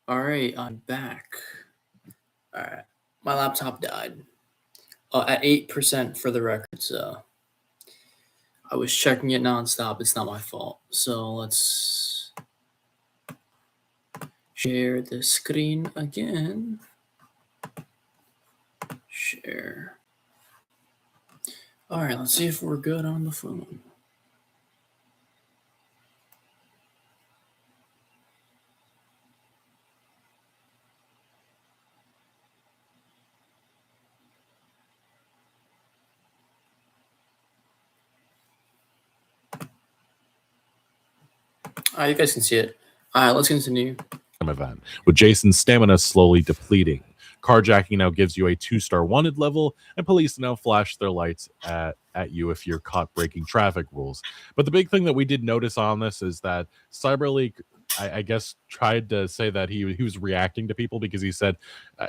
All right, I'm back. All right, my laptop died at 8% for the record. So I was checking it nonstop. It's not my fault. So let's share the screen again. Share. All right, let's see if we're good on the phone. All right, you guys can see it. All right, let's continue. Event with Jason's stamina slowly depleting. Carjacking now gives you a 2-star wanted level, and police now flash their lights at you if you're caught breaking traffic rules. But the big thing that we did notice on this is that CyberLeak, I guess, tried to say that he was reacting to people because he said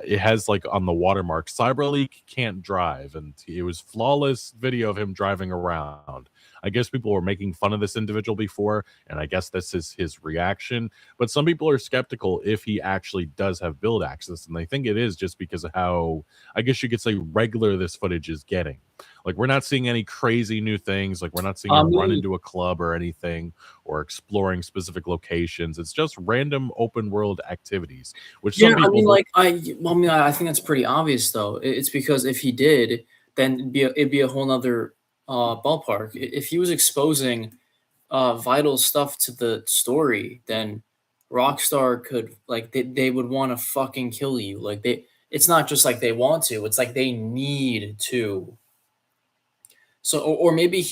it has like on the watermark, CyberLeak can't drive, and it was flawless video of him driving around. I guess people were making fun of this individual before, and I guess this is his reaction. But some people are skeptical if he actually does have build access, and they think it is just because of how, I guess you could say, regular this footage is getting. Like, we're not seeing any crazy new things. Like, we're not seeing him run into a club or anything, or exploring specific locations. It's just random open world activities, which some people I think that's pretty obvious though. It's because if he did, then it'd be a whole nother ballpark. If he was exposing vital stuff to the story, then Rockstar could they would want to fucking kill you. It's not just like they want to, it's like they need to. So or maybe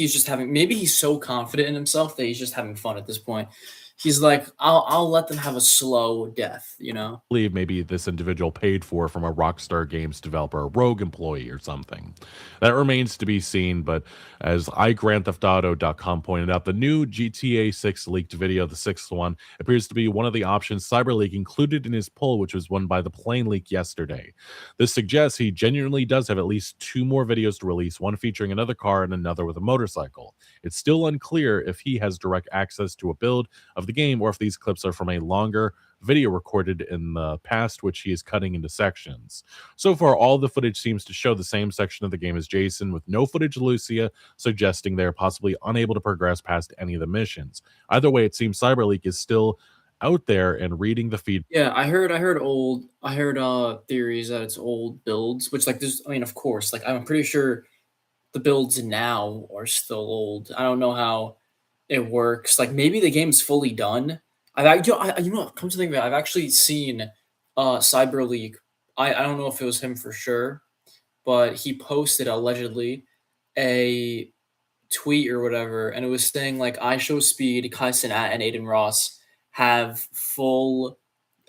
maybe he's so confident in himself that he's just having fun at this point. He's like, I'll let them have a slow death, you know? believe maybe this individual paid for from a Rockstar Games developer, a rogue employee or something. That remains to be seen, but as iGrandTheftAuto.com pointed out, the new GTA 6 leaked video, the sixth one, appears to be one of the options CyberLeak included in his poll, which was won by the Plane Leak yesterday. This suggests he genuinely does have at least two more videos to release, one featuring another car and another with a motorcycle. It's still unclear if he has direct access to a build of the game or if these clips are from a longer video recorded in the past, which he is cutting into sections. So far, all the footage seems to show the same section of the game as Jason, with no footage of Lucia, suggesting they're possibly unable to progress past any of the missions. Either way, it seems CyberLeak is still out there and reading the feed. Yeah, I heard theories that it's old builds, which of course, like I'm pretty sure the builds now are still old. I don't know how it works. Like maybe the game's fully done. Come to think of it, I've actually seen CyberLeak. I don't know if it was him for sure, but he posted allegedly a tweet or whatever, and it was saying like IShowSpeed, Kai Cenat, and Aiden Ross have full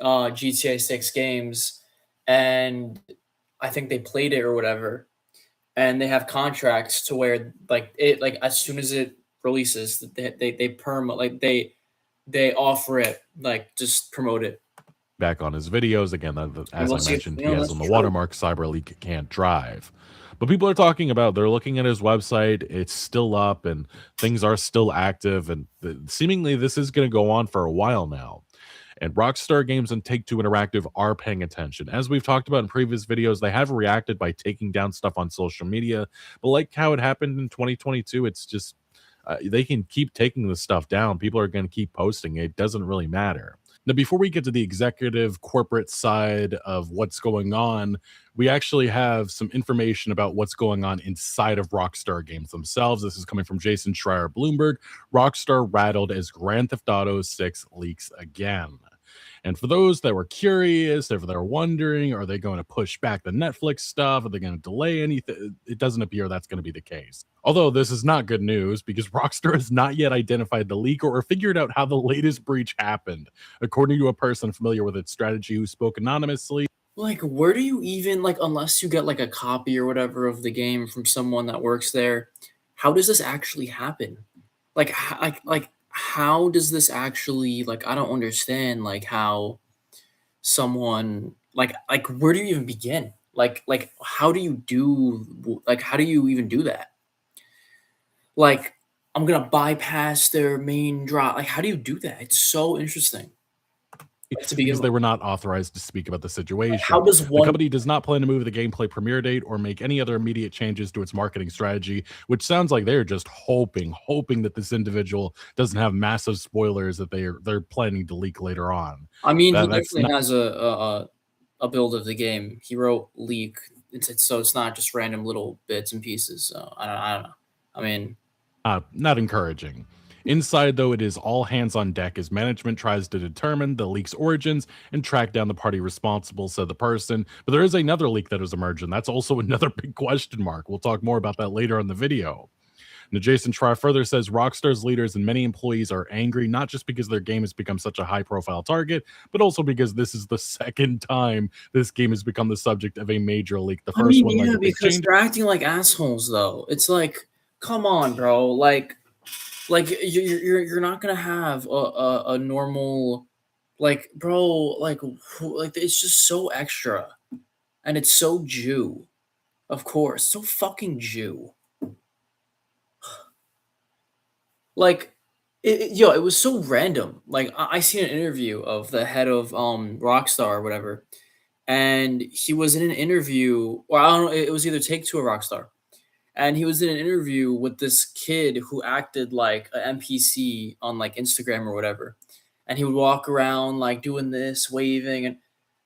GTA 6 games, and I think they played it or whatever, and they have contracts to where like as soon as it releases, they perm like they offer it, like just promote it. Back on his videos. Again, as I mentioned, he has on the watermark CyberLeak can't drive. But people are talking about, they're looking at his website, it's still up and things are still active, and seemingly this is going to go on for a while now. And Rockstar Games and Take-Two Interactive are paying attention. As we've talked about in previous videos, they have reacted by taking down stuff on social media, but like how it happened in 2022, it's just they can keep taking this stuff down. People are going to keep posting. It doesn't really matter. Now, before we get to the executive corporate side of what's going on, we actually have some information about what's going on inside of Rockstar Games themselves. This is coming from Jason Schreier, Bloomberg. Rockstar rattled as Grand Theft Auto 6 leaks again. And for those that were curious, if they're wondering, are they going to push back the Netflix stuff? Are they going to delay anything? It doesn't appear that's going to be the case. Although this is not good news because Rockstar has not yet identified the leak or figured out how the latest breach happened. According to a person familiar with its strategy who spoke anonymously, Like, where do you even like, unless you get like a copy or whatever of the game from someone that works there, how does this actually happen? Like how does this actually, like, I don't understand like how someone like where do you even begin? Like how do you how do you even do that? Like, I'm gonna bypass their main drop. Like, how do you do that? It's so interesting. like, to begin because they with. were not authorized to speak about the How situation. does The one company does not plan to move the gameplay premiere date or make any other immediate changes to its marketing strategy, which sounds like they're just hoping that this individual doesn't have massive spoilers that they're planning to leak later on. I mean, he That's definitely not has a build of the game. He wrote leak. So it's not just random little bits and pieces. So I don't know. I mean, not encouraging. Inside, though, it is all hands on deck as management tries to determine the leak's origins and track down the party responsible, said the person. But there is another leak that has emerged, and that's also another big question mark. We'll talk more about that later in the video. Now, Jason Schreier further says Rockstar's leaders and many employees are angry, not just because their game has become such a high profile target, but also because this is the second time this game has become the subject of a major leak. The I first mean, one, like yeah, a big because change. they're acting like assholes though. It's like, come on, bro. Like you're not gonna have a normal, like, bro, like it's just so extra, and it's so Jew, of course, so fucking Jew. Like, it was so random. Like, I seen an interview of the head of Rockstar or whatever, and he was in an interview, or I don't know, it was either Take Two or Rockstar, and he was in an interview with this kid who acted like an NPC on like Instagram or whatever, and he would walk around like doing this, waving, and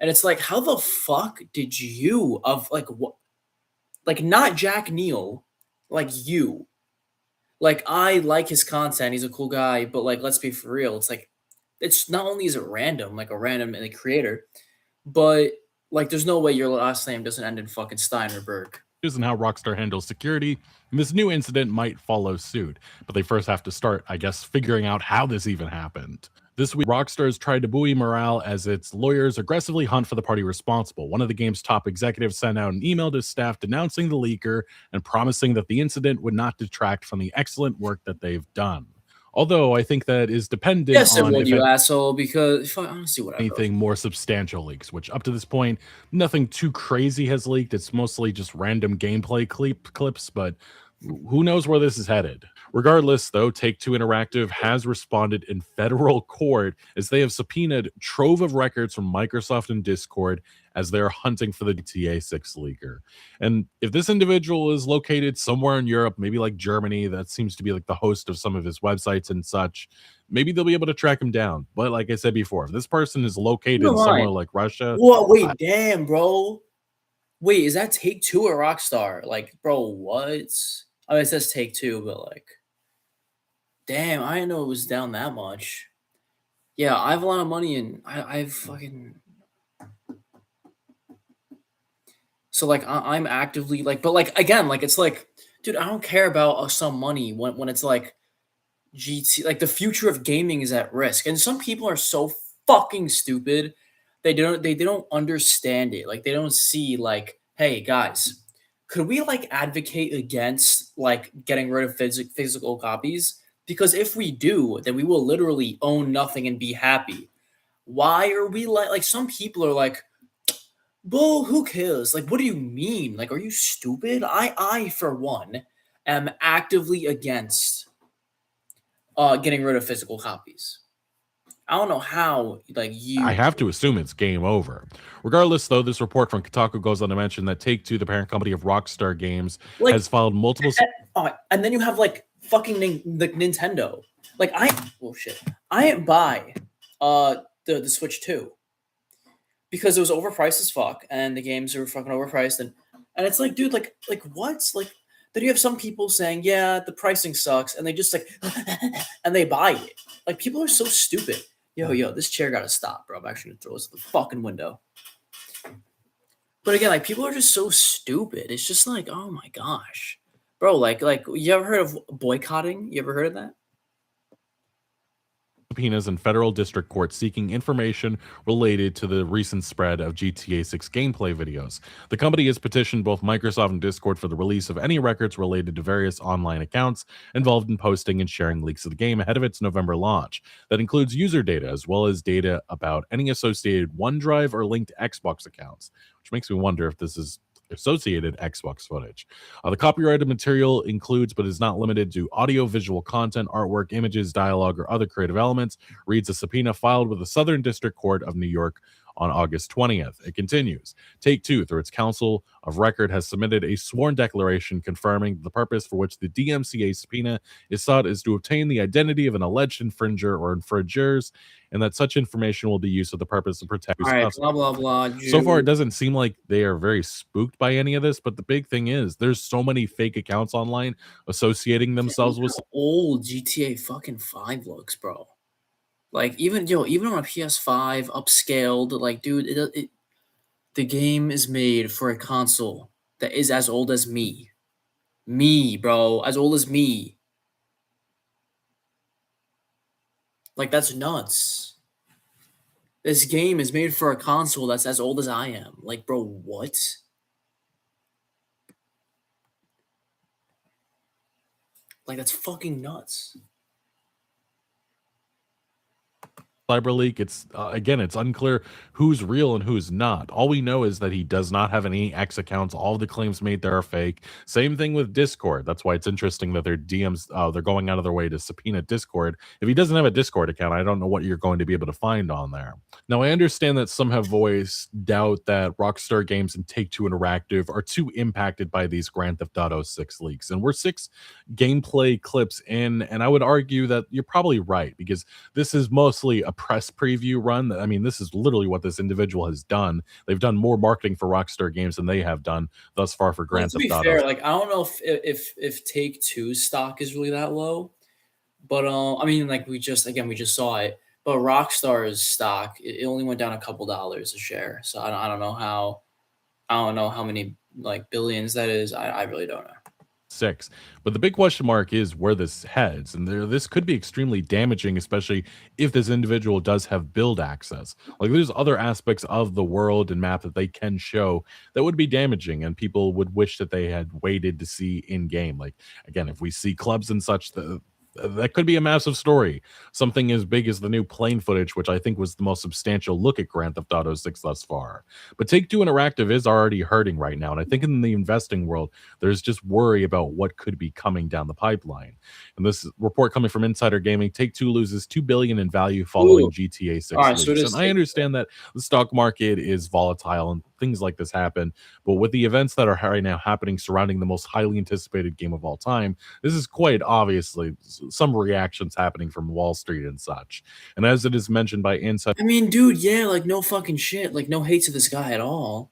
it's like, how the fuck did you of like what, like, not Jack Neal, like you, like, I like his content, he's a cool guy, but like, let's be for real, it's like, it's not only is it random, like a random like, creator, but like, there's no way your last name doesn't end in fucking Steinerberg. And how Rockstar handles security, and this new incident might follow suit. But they first have to start, I guess, figuring out how this even happened. This week, Rockstar has tried to buoy morale as its lawyers aggressively hunt for the party responsible. One of the game's top executives sent out an email to staff denouncing the leaker and promising that the incident would not detract from the excellent work that they've done. Although I think that is dependent Yes, it on would, if you asshole, because honestly, whatever. anything more substantial leaks, which up to this point, nothing too crazy has leaked. It's mostly just random gameplay clips, but who knows where this is headed. Regardless, though, Take-Two Interactive has responded in federal court as they have subpoenaed trove of records from Microsoft and Discord as they're hunting for the GTA 6 leaker. And if this individual is located somewhere in Europe, maybe like Germany, that seems to be like the host of some of his websites and such, maybe they'll be able to track him down. But like I said before, if this person is located No somewhere line. like Russia, What? Wait, damn, bro. Wait, is that Take Two or Rockstar? Like, bro, what? I mean, it says Take Two, but like, damn, I didn't know it was down that much. Yeah, I have a lot of money and I've fucking. So like, I'm actively like, but like again, like it's like, dude, I don't care about some money when it's like GT, like the future of gaming is at risk, and some people are so fucking stupid. They don't understand it. Like they don't see like, hey guys, could we like advocate against like getting rid of physical copies? Because if we do, then we will literally own nothing and be happy. Why are we like some people are like, well, who cares? Like, what do you mean? Like, are you stupid? I for one am actively against getting rid of physical copies. I don't know how, like, I you have to assume it's game over. Regardless, though, this report from Kotaku goes on to mention that Take-Two, the parent company of Rockstar Games, like, has filed multiple and then you have like fucking the Nintendo. Like, oh shit, I didn't buy the Switch 2 because it was overpriced as fuck, and the games are fucking overpriced, and it's like, dude, like what? Like, then you have some people saying, yeah, the pricing sucks, and they just like, and they buy it. Like, people are so stupid. Yo, this chair gotta stop, bro. I'm actually gonna throw this at the fucking window. But again, like, people are just so stupid. It's just like, oh my gosh, bro. Like you ever heard of boycotting? You ever heard of that? subpoenas in federal district court seeking information related to the recent spread of GTA 6 gameplay videos. The company has petitioned both Microsoft and Discord for the release of any records related to various online accounts involved in posting and sharing leaks of the game ahead of its November launch. That includes user data as well as data about any associated OneDrive or linked Xbox accounts, which makes me wonder if this is associated Xbox footage. The copyrighted material includes, but is not limited to, audio, visual content, artwork, images, dialogue, or other creative elements, reads a subpoena filed with the Southern District Court of New York on August 20th. It continues. Take-Two, through its counsel of record, has submitted a sworn declaration confirming the purpose for which the DMCA subpoena is sought is to obtain the identity of an alleged infringer or infringers, and that such information will be used for the purpose of protecting. All right, blah blah blah. So far, it doesn't seem like they are very spooked by any of this, but the big thing is there's so many fake accounts online associating themselves with old GTA fucking 5 looks, bro. Like even on a PS5 upscaled, like dude, the game is made for a console that is as old as me. Me, bro, as old as me. Like that's nuts. This game is made for a console that's as old as I am. Like, bro, what? Like that's fucking nuts. cyber leak. It's again, it's unclear who's real and who's not. All we know is that he does not have any X accounts. All the claims made there are fake. Same thing with Discord. That's why it's interesting that their DMs they're going out of their way to subpoena Discord. If he doesn't have a Discord account, I don't know what you're going to be able to find on there. Now, I understand that some have voiced doubt that Rockstar Games and Take-Two Interactive are too impacted by these Grand Theft Auto 6 leaks, and we're 6 gameplay clips in, and I would argue that you're probably right, because this is mostly a press preview run. I mean, this is literally what this individual has done. They've done more marketing for Rockstar Games than they have done thus far for Grand Theft Auto. Fair, like I don't know if Take-Two's stock is really that low, but I mean, like we just saw it. But Rockstar's stock, it only went down a couple dollars a share. So I don't know how many like billions that is. I really don't know. 6. But the big question mark is where this heads, and this could be extremely damaging, especially if this individual does have build access. Like there's other aspects of the world and map that they can show that would be damaging, and people would wish that they had waited to see in game. Like again, if we see clubs and such, that could be a massive story. Something as big as the new plane footage, which I think was the most substantial look at Grand Theft Auto 6 thus far. But Take-Two Interactive is already hurting right now, and I think in the investing world, there's just worry about what could be coming down the pipeline. And this report coming from Insider Gaming, Take-Two loses $2 billion in value following GTA 6 right, leaks. And I understand that the stock market is volatile and things like this happen, but with the events that are right now happening surrounding the most highly anticipated game of all time, this is quite obviously some reactions happening from Wall Street and such. And as it is mentioned by Insider, I mean, dude, yeah, like no fucking shit, like no hate to this guy at all.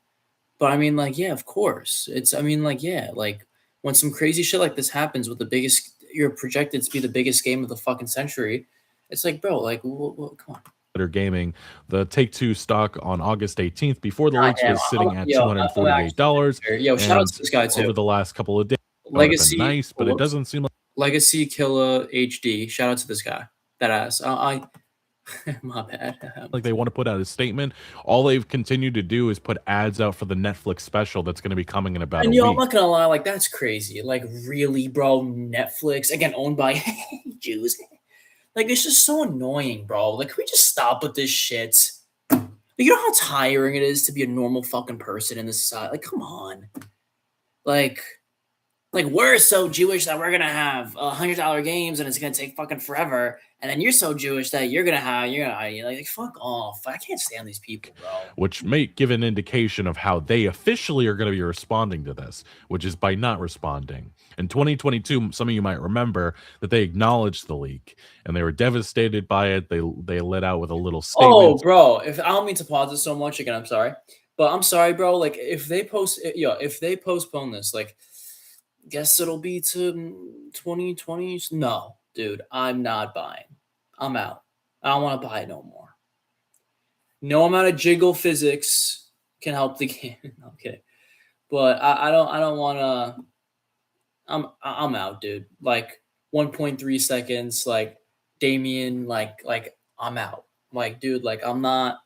But I mean, like, yeah, of course. I mean, like, yeah, like when some crazy shit like this happens with you're projected to be the biggest game of the fucking century, it's like, bro, like, come on. Gaming, the Take-Two stock on August 18th before the leaks was sitting at $248. Yo, shout out to this guy too. Over the last couple of days, Legacy, nice, but it doesn't seem like Legacy Killer HD. Shout out to this guy. That ass. My bad. Like they want to put out a statement. All they've continued to do is put ads out for the Netflix special that's going to be coming in about a week. I'm not gonna lie, like that's crazy. Like really, bro, Netflix again owned by Jews. Like it's just so annoying, bro. Like can we just stop with this shit? Like, you know how tiring it is to be a normal fucking person in this society. Like come on. Like we're so Jewish that we're gonna have $100 games and it's gonna take fucking forever, and then you're so Jewish that you're gonna like fuck off. I can't stand these people, bro. Which may give an indication of how they officially are going to be responding to this, which is by not responding. In 2022, some of you might remember that they acknowledged the leak and they were devastated by it. They let out with a little statement. Oh, bro, if I don't mean to pause it so much again, I'm sorry, but I'm sorry, bro. Like if they postpone this, like. Guess it'll be to 2020. No, dude, I'm not buying. I'm out. I don't want to buy it no more. No amount of jiggle physics can help the game. Okay, but I don't want to. I'm out, dude. Like 1.3 seconds. Like Damien. Like I'm out. Like dude. Like I'm not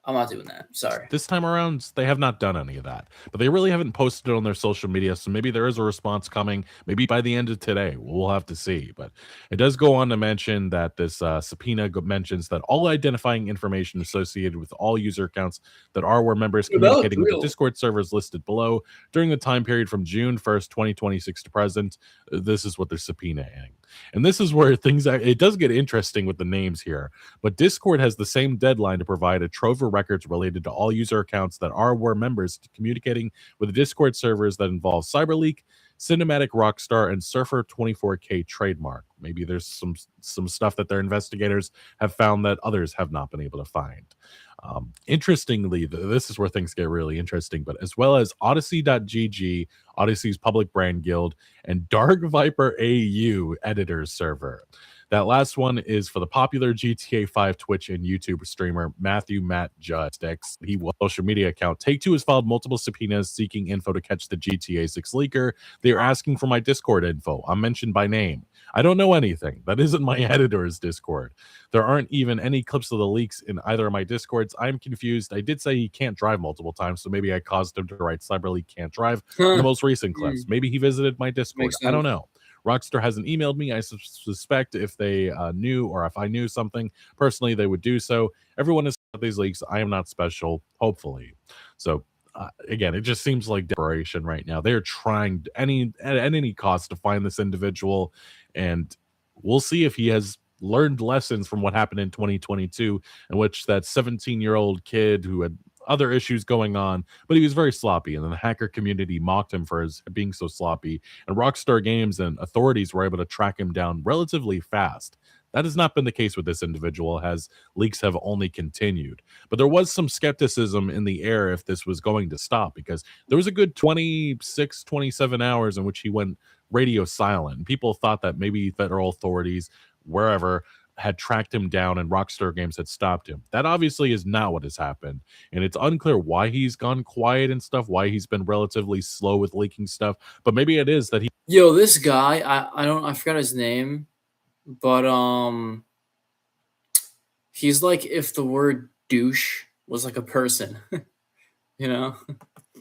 I'm not doing that. Sorry. This time around, they have not done any of that, but they really haven't posted it on their social media. So maybe there is a response coming. Maybe by the end of today, we'll have to see. But it does go on to mention that this subpoena mentions that all identifying information associated with all user accounts that are where members About communicating with the real. Discord servers listed below during the time period from June 1st, 2026 to present. This is what they're subpoenaing. And this is where things it does get interesting with the names here. But Discord has the same deadline to provide a trove of records related to all user accounts that are where members communicating with the Discord servers that involve CyberLeak, Cinematic Rockstar, and Surfer 24K trademark. Maybe there's some stuff that their investigators have found that others have not been able to find. Interestingly, this is where things get really interesting, but as well as Odyssey.gg, Odyssey's public brand guild, and Dark Viper AU editors server. That last one is for the popular GTA 5 Twitch and YouTube streamer Matthew Matt Justice. He social media account Take-Two has filed multiple subpoenas seeking info to catch the GTA 6 leaker. They are asking for my Discord info. I'm mentioned by name. I don't know anything. That isn't my editor's Discord. There aren't even any clips of the leaks in either of my Discords. I'm confused. I did say he can't drive multiple times, so maybe I caused him to write CyberLeak can't drive in the most recent clips. Maybe he visited my Discord. I don't know. Rockstar hasn't emailed me. I suspect if they knew or if I knew something personally, they would do so. Everyone is these leaks. I am not special, hopefully. So again, it just seems like desperation right now. They're trying at any cost to find this individual, and we'll see if he has learned lessons from what happened in 2022, in which that 17-year-old kid who had other issues going on, but he was very sloppy, and then the hacker community mocked him for his being so sloppy, and Rockstar Games and authorities were able to track him down relatively fast. That has not been the case with this individual, as leaks have only continued. But there was some skepticism in the air if this was going to stop, because there was a good 26, 27 hours in which he went radio silent. And people thought that maybe federal authorities, wherever, had tracked him down and Rockstar Games had stopped him. That obviously is not what has happened. And it's unclear why he's gone quiet and stuff, why he's been relatively slow with leaking stuff. But maybe it is that he... Yo, this guy, I forgot his name, but he's like if the word douche was like a person, you know?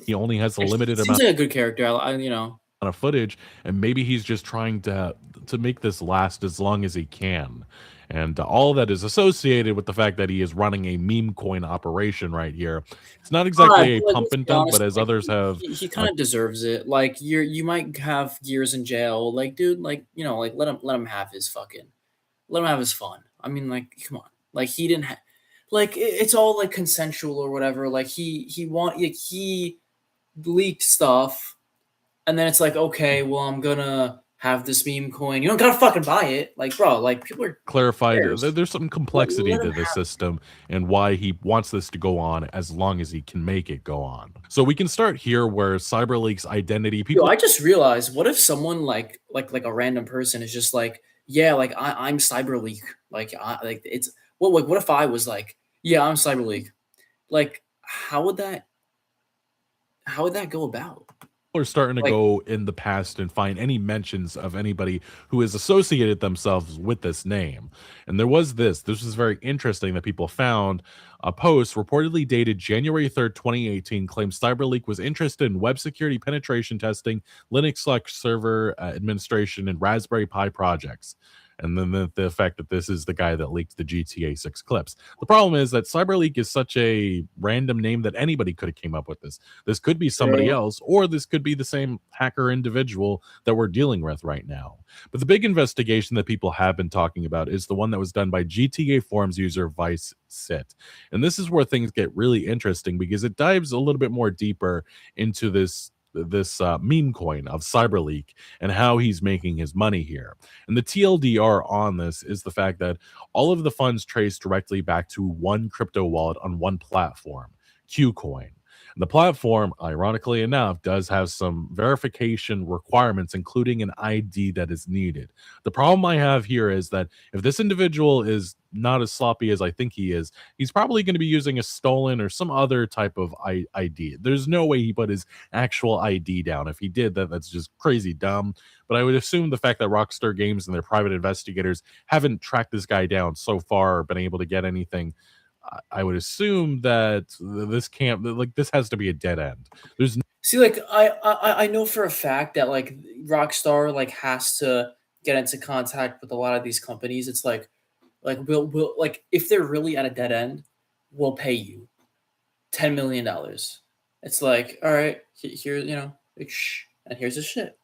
He only has a limited amount. Seems like a good character. You know, of footage, and maybe he's just trying to make this last as long as he can. And all that is associated with the fact that he is running a meme coin operation right here. It's not exactly a pump and dump, but as others have, he kind of deserves it. Like you might have years in jail. Like, dude, like, you know, like let him have his fun. I mean, like, come on. Like, he didn't like it's all like consensual or whatever. Like he leaked stuff, and then it's like, okay, well, I'm gonna have this meme coin. You don't gotta fucking buy it. Like, bro, like, people are clarified. There's some complexity to the system and why he wants this to go on as long as he can make it go on. So we can start here where CyberLeak's identity. Yo, I just realized, what if someone like a random person is just like, yeah, like I'm CyberLeak. Like, it's what if I was like, yeah, I'm CyberLeak. Like, how would that go about? Are starting to go in the past and find any mentions of anybody who has associated themselves with this name. And there was this was very interesting that people found a post reportedly dated January 3rd, 2018, claims CyberLeak was interested in web security penetration testing, Linux server administration, and Raspberry Pi projects. And then the fact that this is the guy that leaked the GTA 6 clips. The problem is that CyberLeak is such a random name that anybody could have came up with this. This could be somebody else, or this could be the same hacker individual that we're dealing with right now. But the big investigation that people have been talking about is the one that was done by GTA Forums user Vice Sit. And this is where things get really interesting, because it dives a little bit more deeper into this meme coin of CyberLeak and how he's making his money here. And the TLDR on this is the fact that all of the funds trace directly back to one crypto wallet on one platform, KuCoin. And the platform, ironically enough, does have some verification requirements, including an ID that is needed. The problem I have here is that if this individual is not as sloppy as I think he is, he's probably going to be using a stolen or some other type of ID. There's no way he put his actual ID down. If he did, that's just crazy dumb. But I would assume the fact that Rockstar Games and their private investigators haven't tracked this guy down so far or been able to get anything I would assume that this can't, like, this has to be a dead end. There's See, like I know for a fact that like Rockstar like has to get into contact with a lot of these companies. It's like we'll like if they're really at a dead end, we'll pay you $10 million. It's like, all right, here, like, shh, and here's the shit.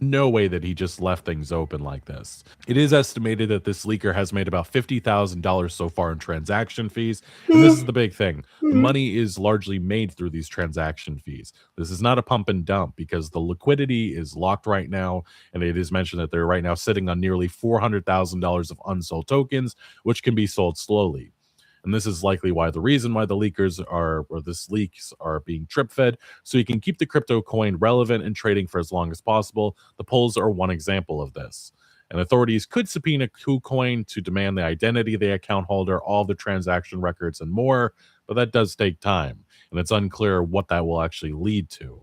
no way that he just left things open like this. It is estimated that this leaker has made about $50,000 so far in transaction fees. And this is the big thing. The money is largely made through these transaction fees. This is not a pump and dump because the liquidity is locked right now. And it is mentioned that they're right now sitting on nearly $400,000 of unsold tokens, which can be sold slowly. And this is likely why the reason why the leakers are, or this leaks are being trip fed, so you can keep the crypto coin relevant and trading for as long as possible. The polls are one example of this. And authorities could subpoena KuCoin to demand the identity of the account holder, all the transaction records, and more, but that does take time, and it's unclear what that will actually lead to.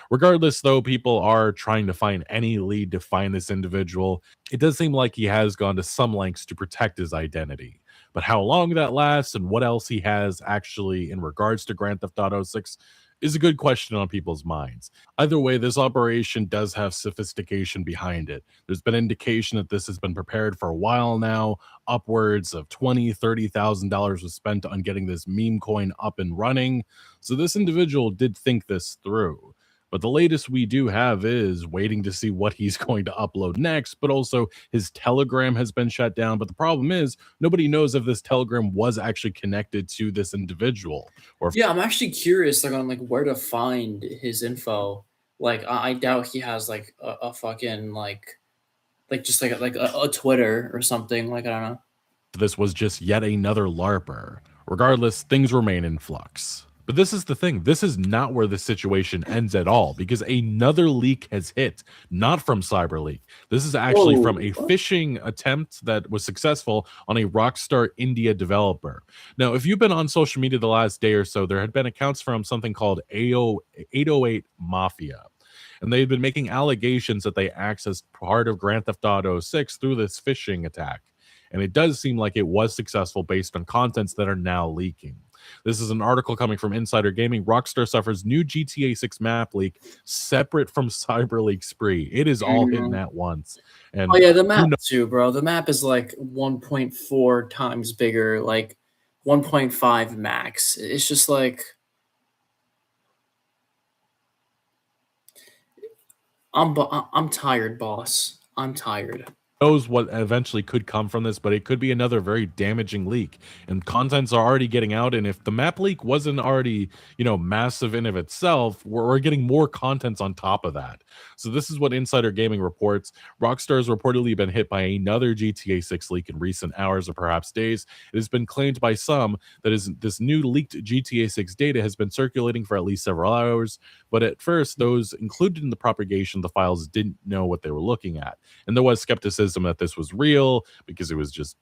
Regardless, though, people are trying to find any lead to find this individual. It does seem like he has gone to some lengths to protect his identity. But how long that lasts and what else he has actually in regards to Grand Theft Auto 6 is a good question on people's minds. Either way, this operation does have sophistication behind it. There's been indication that this has been prepared for a while now. Upwards of $20,000-$30,000 was spent on getting this meme coin up and running. So this individual did think this through. But the latest we do have is waiting to see what he's going to upload next, but also his Telegram has been shut down. But the problem is nobody knows if this Telegram was actually connected to this individual. Or yeah, I'm actually curious like on like where to find his info. Like I doubt he has like a fucking like just like a Twitter or something. Like I don't know. this was just yet another LARPer. Regardless, things remain in flux. But this is the thing. This is not where the situation ends at all because another leak has hit, not from CyberLeak. This is actually from a phishing attempt that was successful on a Rockstar India developer. Now, if you've been on social media the last day or so, there had been accounts from something called 808 Mafia. And they've been making allegations that they accessed part of Grand Theft Auto 6 through this phishing attack. And it does seem like it was successful based on contents that are now leaking. This is an article coming from Insider Gaming. Rockstar suffers new GTA 6 map leak separate from CyberLeak spree. It is all hitting at once. And oh yeah, the map too, bro. The map is like 1.4 times bigger, like 1.5 max. It's just like I'm tired, boss. I'm tired. Knows what eventually could come from this, but it could be another very damaging leak. And contents are already getting out. And if the map leak wasn't already, massive in of itself, we're getting more contents on top of that. So this is what Insider Gaming reports. Rockstar has reportedly been hit by another GTA 6 leak in recent hours or perhaps days. It has been claimed by some that this new leaked GTA 6 data has been circulating for at least several hours. But at first, those included in the propagation of the files didn't know what they were looking at. And there was skepticism that this was real because it was just,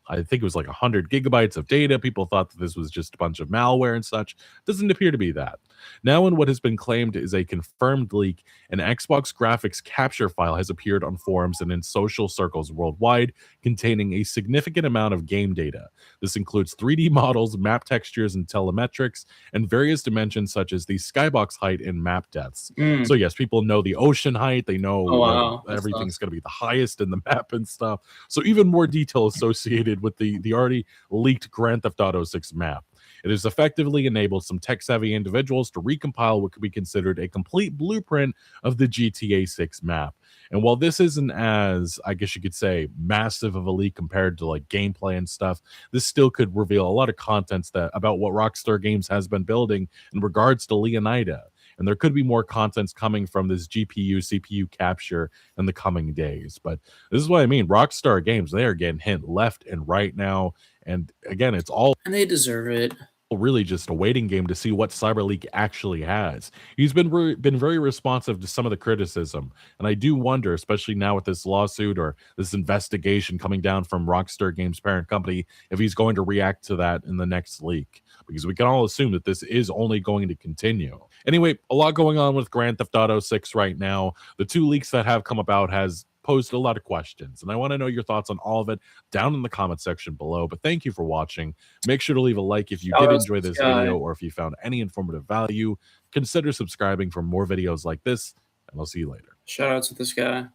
I think it was like 100 gigabytes of data. People thought that this was just a bunch of malware and such. Doesn't appear to be that. Now, in what has been claimed is a confirmed leak, an Xbox graphics capture file has appeared on forums and in social circles worldwide, containing a significant amount of game data. This includes 3D models, map textures, and telemetrics, and various dimensions such as the skybox height and map depths. So yes, people know the ocean height. They know everything's going to be the highest in the map and stuff. So even more detail associated with the already leaked Grand Theft Auto 6 map. It has effectively enabled some tech-savvy individuals to recompile what could be considered a complete blueprint of the GTA 6 map. And while this isn't as, I guess you could say, massive of a leak compared to like gameplay and stuff, this still could reveal a lot of contents about what Rockstar Games has been building in regards to Leonida. And there could be more contents coming from this GPU, CPU capture in the coming days. But this is what I mean. Rockstar Games, they are getting hit left and right now. And again, it's all... And they deserve it. Really just a waiting game to see what CyberLeak actually has. He's been very responsive to some of the criticism. And I do wonder, especially now with this lawsuit or this investigation coming down from Rockstar Games' parent company, if he's going to react to that in the next leak. Because we can all assume that this is only going to continue. Anyway, a lot going on with Grand Theft Auto 6 right now. The two leaks that have come about has posed a lot of questions, and I want to know your thoughts on all of it down in the comment section below. But thank you for watching. Make sure to leave a like if you Shout did out to enjoy this this guy. video, or if you found any informative value. Consider subscribing for more videos like this, and I'll see you later. Shout out to this guy.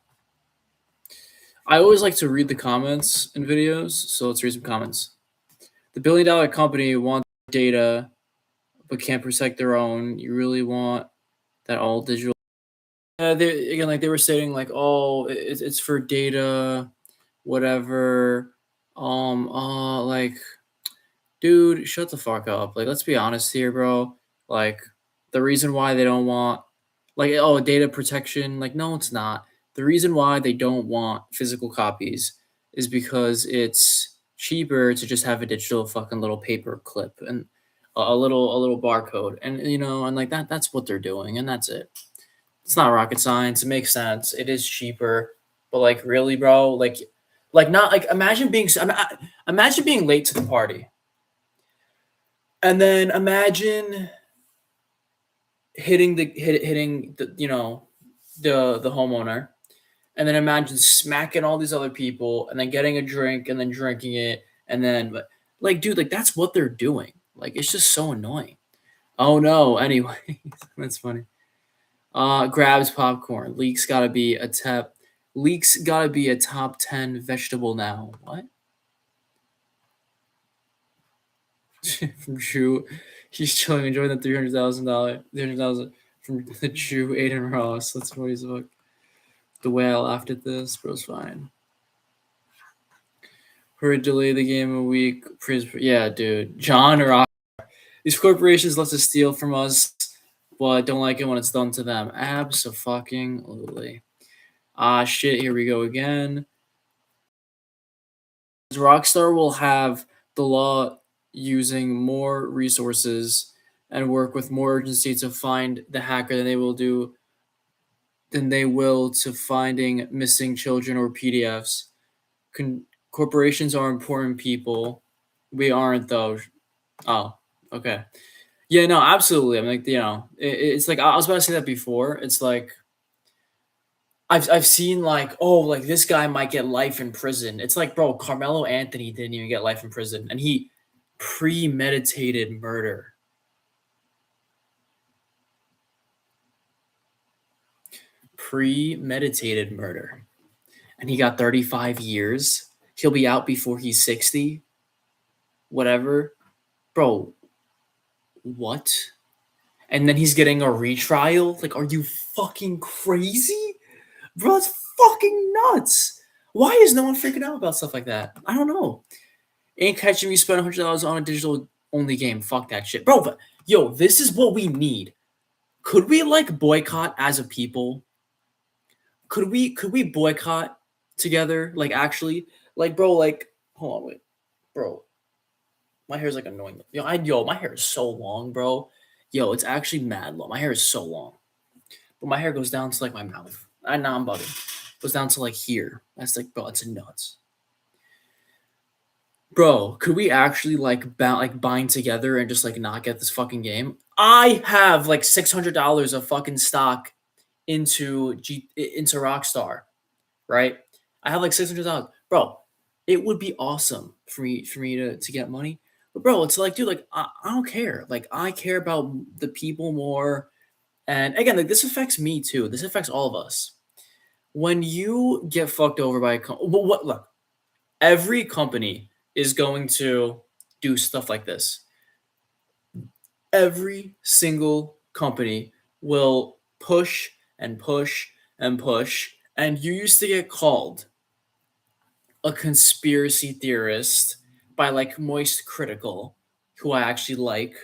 I always like to read the comments in videos, so let's read some comments. The billion-dollar company wants data but can't protect their own. You really want that all digital? They, again, like they were saying, like, oh, it's for data, whatever. Like, dude, shut the fuck up. Like, let's be honest here, bro. Like, the reason why they don't want, like, oh, data protection, like, no, it's not. The reason why they don't want physical copies is because it's cheaper to just have a digital fucking little paper clip and a little barcode, and and like that's what they're doing, and that's it. It's not rocket science. It makes sense. It is cheaper, but like, really, bro, like not like imagine being late to the party, and then imagine hitting the the homeowner, and then imagine smacking all these other people, and then getting a drink, and then drinking it, and then like, dude, like that's what they're doing. Like, it's just so annoying. Oh no. Anyway, that's funny. Grabs popcorn. Leeks gotta be a top 10 vegetable now. What? From Drew, he's chilling, enjoying the $300,000 from the Drew Aiden Ross. That's funny as fuck. The way I laughed at this, bro's fine. Hurry, delay the game a week. Yeah, dude. John Rock. These corporations love to steal from us, but don't like it when it's done to them. Abso-fucking-lutely. Shit, here we go again. Rockstar will have the law using more resources and work with more urgency to find the hacker than they will to finding missing children or PDFs. Corporations are important people. We aren't, though. Oh, okay. Yeah, no, absolutely. I'm like, it's like, I was about to say that before. It's like, I've seen like, oh, like this guy might get life in prison. It's like, bro, Carmelo Anthony didn't even get life in prison, and he premeditated murder. Premeditated murder. And he got 35 years. He'll be out before he's 60. Whatever. Bro, what? And then he's getting a retrial? Like, are you fucking crazy? Bro, that's fucking nuts. Why is no one freaking out about stuff like that? I don't know. Ain't catching me spend $100 on a digital-only game. Fuck that shit. Bro, but, yo, this is what we need. Could we, like, boycott as a people? Could we boycott together? Like, actually? Like, bro, like, hold on, wait. Bro, my hair's, like, annoying. Yo, my hair is so long, bro. Yo, it's actually mad long. My hair is so long. But my hair goes down to, like, my mouth. I'm bugging. It goes down to, like, here. That's, like, bro, it's nuts. Bro, could we actually, like, bind together and just, like, not get this fucking game? I have, like, $600 of fucking stock into Rockstar, right? I have, like, $600. Bro, it would be awesome for me to get money. But, bro, it's like, dude, like, I don't care. Like, I care about the people more. And, again, like, this affects me, too. This affects all of us. When you get fucked over by a look, every company is going to do stuff like this. Every single company will push and push and push, and you used to get called a conspiracy theorist by, like, Moist Critical, who I actually like,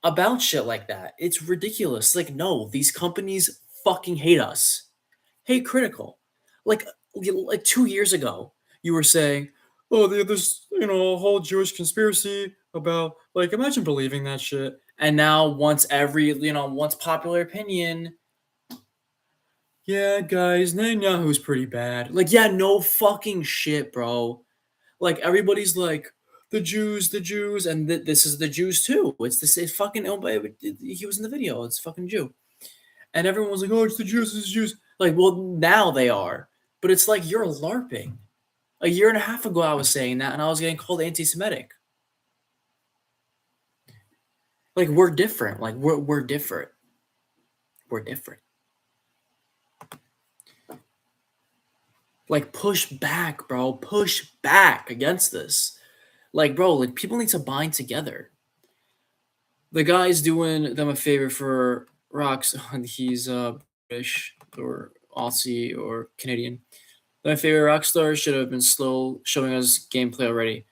about shit like that. It's ridiculous. Like, no, these companies fucking hate us. Hey, Critical, like 2 years ago, you were saying, oh, there's, a whole Jewish conspiracy about, like, imagine believing that shit. And now once popular opinion, yeah, guys, Netanyahu's pretty bad. Like, yeah, no fucking shit, bro. Like, everybody's like, the Jews, and this is the Jews too. It's fucking, he was in the video. It's fucking Jew. And everyone was like, oh, it's the Jews, it's the Jews. Like, well, now they are. But it's like you're LARPing. A year and a half ago, I was saying that, and I was getting called anti-Semitic. Like we're different. Like we're different. We're different. Like push back, bro. Push back against this. Like, bro, like people need to bind together. The guy's doing them a favor for Rocks. He's British or Aussie or Canadian. My favorite Rockstar should have been slow showing us gameplay already.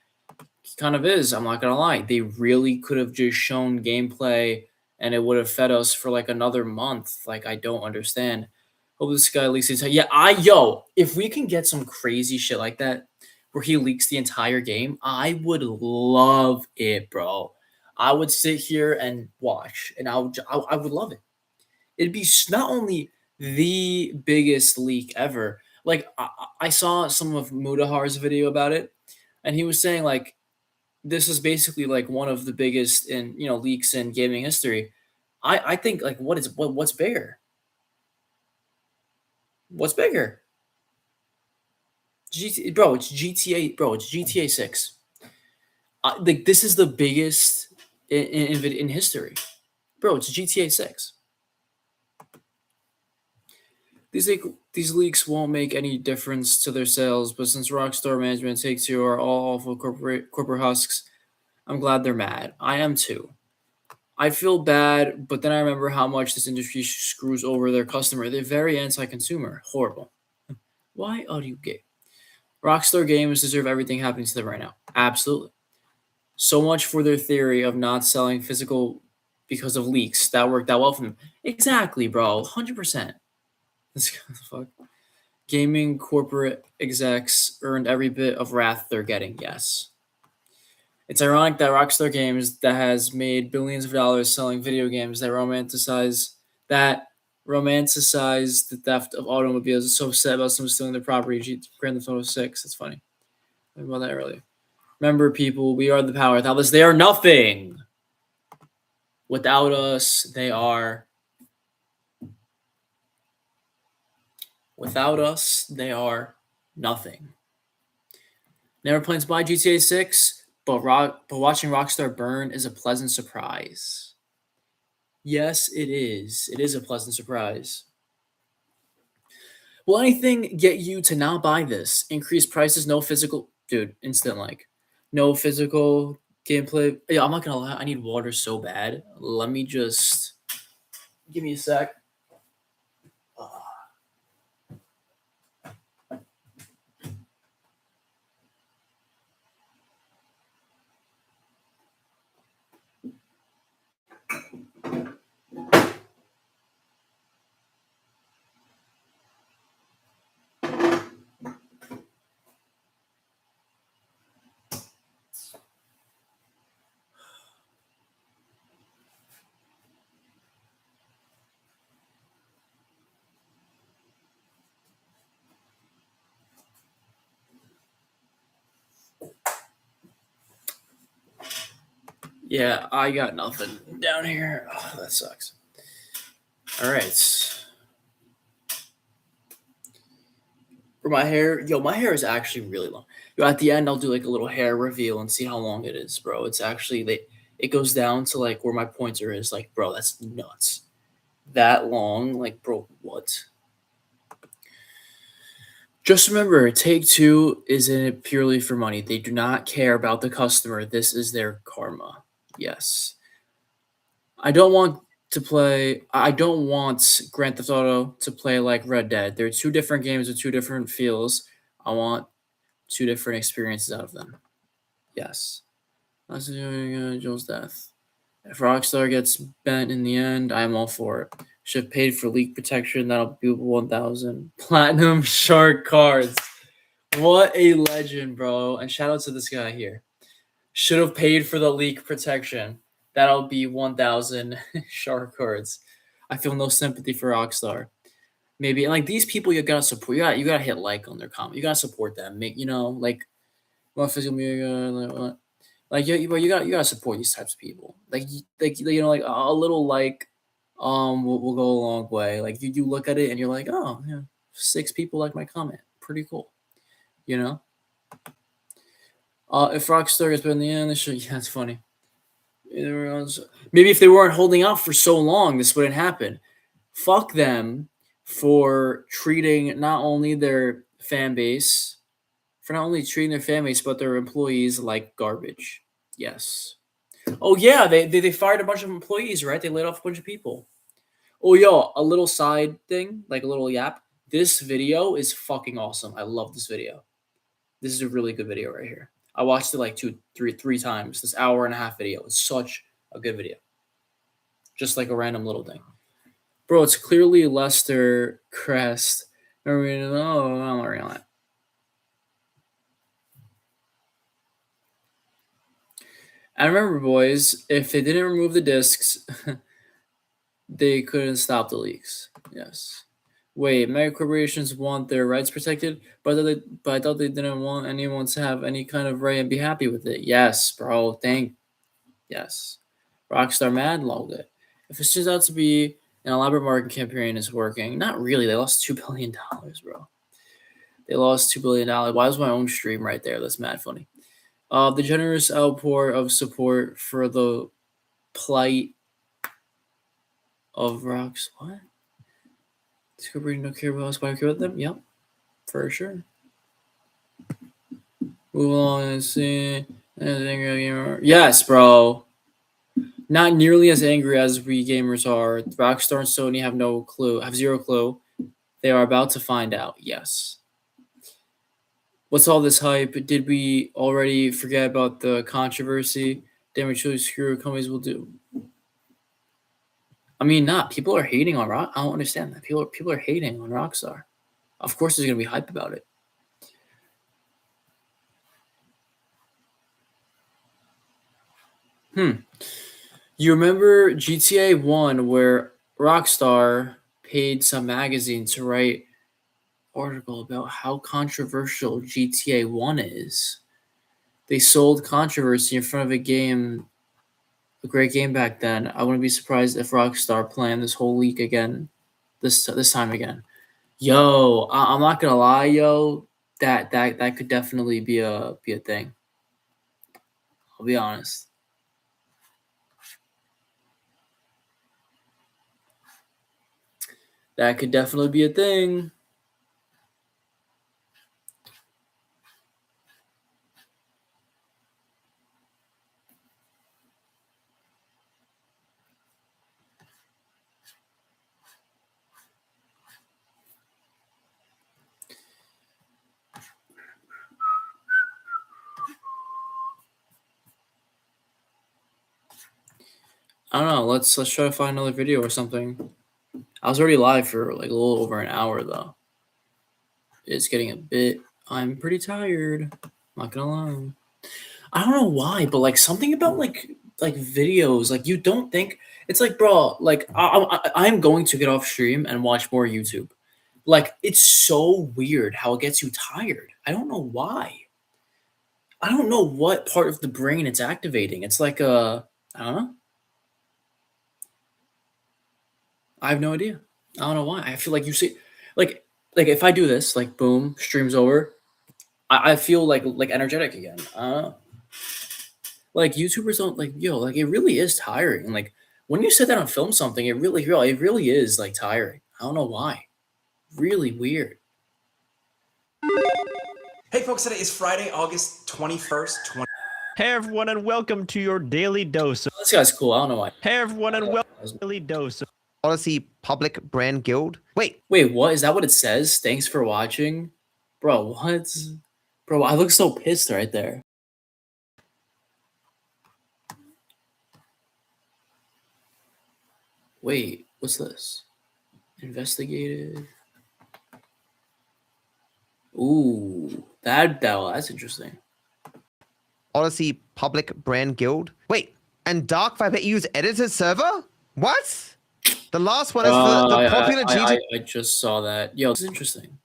He kind of is. I'm not gonna lie. They really could have just shown gameplay, and it would have fed us for like another month. Like I don't understand. Hope this guy leaks his. Yeah, if we can get some crazy shit like that, where he leaks the entire game, I would love it, bro. I would sit here and watch, and I would love it. It'd be not only the biggest leak ever. Like I saw some of Mudahar's video about it, and he was saying like this is basically like one of the biggest in leaks in gaming history. I think like what's bigger? What's bigger? Bro, it's GTA. Bro, it's GTA 6. Like this is the biggest in history, bro. It's GTA 6. These leaks won't make any difference to their sales, but since Rockstar Management and Take-Two are all awful corporate husks, I'm glad they're mad. I am too. I feel bad, but then I remember how much this industry screws over their customer. They're very anti-consumer. Horrible. Why are you gay? Rockstar Games deserve everything happening to them right now. Absolutely. So much for their theory of not selling physical because of leaks. That worked out well for them. Exactly, bro. 100%. This fuck. Gaming corporate execs earned every bit of wrath they're getting. Yes. It's ironic that Rockstar Games, that has made billions of dollars selling video games that romanticize the theft of automobiles, is so upset about someone stealing their property. Grand Theft Auto 6. That's funny. I talked about that earlier. Remember, people, we are the power. Without us, they are nothing. Without us, they are. Without us, they are nothing. Never plan to buy GTA 6, but watching Rockstar burn is a pleasant surprise. Yes, it is. It is a pleasant surprise. Will anything get you to not buy this? Increased prices, no physical... Dude, instant like. No physical gameplay. Yeah, I'm not gonna lie. I need water so bad. Let me just... Give me a sec. Yeah, I got nothing down here. Oh, that sucks. All right. For my hair, my hair is actually really long. At the end, I'll do like a little hair reveal and see how long it is, bro. It's actually it goes down to like where my pointer is. Like, bro, that's nuts. That long, like, bro, what? Just remember, Take-Two is in it purely for money. They do not care about the customer. This is their karma. Yes. I don't want Grand Theft Auto to play like Red Dead. They're two different games with two different feels. I want two different experiences out of them. Yes. That's Joel's death. If Rockstar gets bent in the end, I'm all for it. Should have paid for leak protection. That'll be 1,000 platinum shark cards. What a legend, bro! And shout out to this guy here. Should have paid for the leak protection. That'll be 1,000 shark cards. I feel no sympathy for Rockstar. Maybe like these people, you gotta support. You gotta hit like on their comment. You gotta support them. Make like what physical media. Like you gotta support these types of people. Like like a little like will go a long way. Like you look at it and you're like, oh yeah, 6 people like my comment. pretty cool, you know. If Rockstar has been the end, this should, yeah, it's funny. Maybe if they weren't holding out for so long, this wouldn't happen. Fuck them for treating not only their fan base, but their employees like garbage. Yes. Oh yeah, they fired a bunch of employees, right? They laid off a bunch of people. Oh yo, a little side thing, like a little yap. This video is fucking awesome. I love this video. This is a really good video right here. I watched it like three times. This hour-and-a-half video. It's such a good video. Just like a random little thing. Bro, it's clearly Lester Crest. Oh, I'm not worrying on that. I remember, boys, if they didn't remove the discs, they couldn't stop the leaks. Yes. Wait, mega corporations want their rights protected, but I thought they didn't want anyone to have any kind of right and be happy with it. Yes, bro. Yes. Rockstar Mad logged it. If it turns out to be an elaborate marketing campaign is working, not really. They lost $2 billion, bro. They lost $2 billion. Why was my own stream right there? That's mad funny. The generous outpour of support for the plight of Rocks. What? Discovery don't care about us, but I care about them? Yep. For sure. Move along and see. Yes, bro. Not nearly as angry as we gamers are. Rockstar and Sony have zero clue. They are about to find out. Yes. What's all this hype? Did we already forget about the controversy? Damage really screw companies will do. I mean, not. People are hating on Rock. I don't understand that. People are hating on Rockstar. Of course, there's gonna be hype about it. You remember GTA 1 where Rockstar paid some magazine to write article about how controversial GTA 1 is. They sold controversy in front of a great game back then. I wouldn't be surprised if Rockstar planned this whole leak again, this time again. Yo, I'm not gonna lie, yo, that could definitely be a thing. I'll be honest. That could definitely be a thing. I don't know. Let's try to find another video or something. I was already live for like a little over an hour though. It's getting a bit. I'm pretty tired. Not gonna lie. I don't know why, but like something about like videos, like you don't think it's like, bro, like I'm going to get off stream and watch more YouTube. Like it's so weird how it gets you tired. I don't know why. I don't know what part of the brain it's activating. It's like I don't know. I have no idea. I don't know why. I feel like you see, like if I do this, like boom, stream's over. I feel like energetic again. Like YouTubers don't like like it really is tiring. Like when you sit down and film something, it really is like tiring. I don't know why. Really weird. Hey folks, today is Friday, August 21st. Hey everyone, and welcome to your daily dose. This guy's cool. I don't know why. Hey everyone, and welcome to your daily dose. Odyssey Public Brand Guild. Wait, what? Is that what it says? Thanks for watching. Bro, what? Bro, I look so pissed right there. Wait, what's this? Investigative. Ooh, that's interesting. Odyssey Public Brand Guild. Wait, and Dark Viper EU's editor server? What? The last one is the popular GTA. I just saw that. Yo, this is interesting.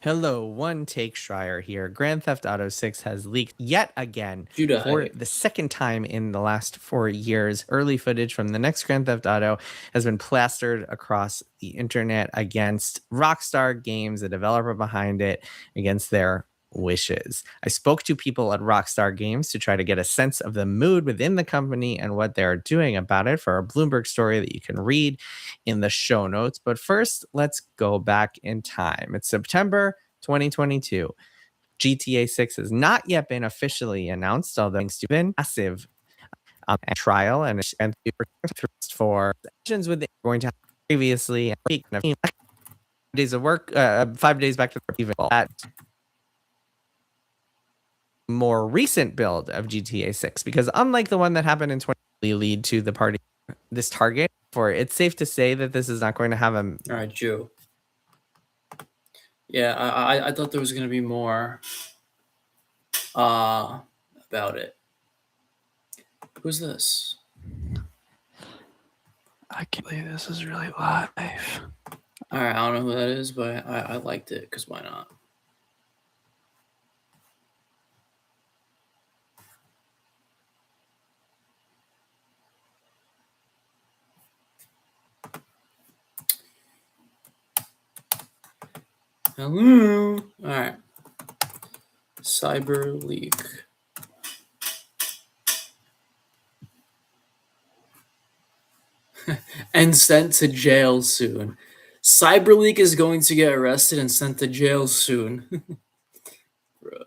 Hello, One Take Schreier here. Grand Theft Auto 6 has leaked yet again Judah, for the second time in the last 4 years. Early footage from the next Grand Theft Auto has been plastered across the internet against Rockstar Games, the developer behind it, against their wishes. I spoke to people at Rockstar Games to try to get a sense of the mood within the company and what they're doing about it for a Bloomberg story that you can read in the show notes. But first, let's go back in time. It's September 2022. GTA 6 has not yet been officially announced, although thanks to been massive trial and for sessions with going to have previously days of work, 5 days back to the at more recent build of GTA 6, because unlike the one that happened in 2020 lead to the party this target for, it's safe to say that this is not going to have a All right, Joe. Yeah, I thought there was gonna be more about it. Who's this? I can't believe this is really live. All right, I don't know who that is, but I liked it because why not? Hello. All right. Cyber leak. And sent to jail soon. CyberLeak is going to get arrested and sent to jail soon. Bruh.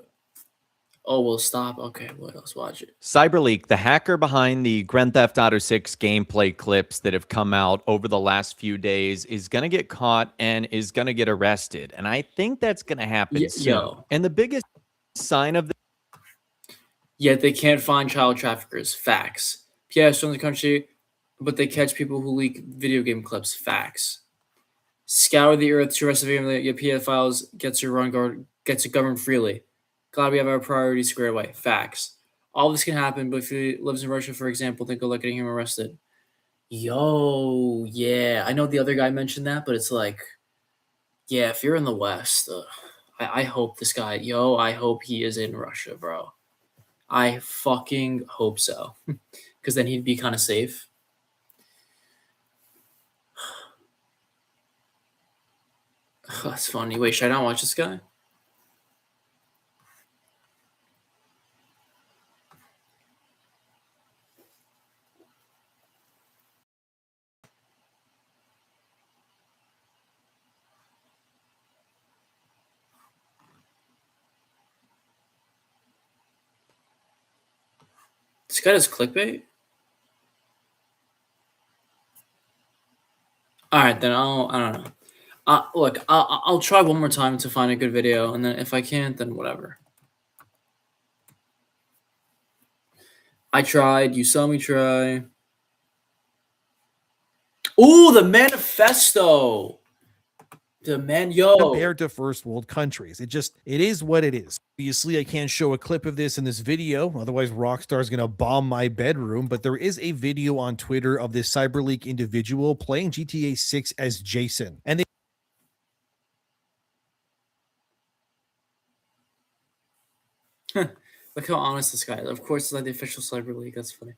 Oh, well, stop. Okay, what else? Watch it. CyberLeak, the hacker behind the Grand Theft Auto 6 gameplay clips that have come out over the last few days, is going to get caught and is going to get arrested. And I think that's going to happen soon. Yo. And the biggest sign of Yet they can't find child traffickers. Facts. PS from the country, but they catch people who leak video game clips. Facts. Scour the earth to arrest your pedophiles, gets to govern freely. Glad we have our priorities squared away. Facts. All this can happen, but if he lives in Russia, for example, think of getting him arrested. Yo, yeah. I know the other guy mentioned that, but it's like, yeah, if you're in the West, I hope this guy, I hope he is in Russia, bro. I fucking hope so. Because then he'd be kind of safe. That's funny. Wait, should I not watch this guy? This guy does clickbait? All right, then I don't know. Look, I'll try one more time to find a good video, and then if I can't, then whatever. I tried. You saw me try. Ooh, the manifesto. Compared to first world countries. It is what it is. Obviously, I can't show a clip of this in this video, otherwise Rockstar is going to bomb my bedroom, but there is a video on Twitter of this CyberLeak individual playing GTA 6 as Jason. And Look how honest this guy is. Of course, it's like the official CyberLeak. That's funny.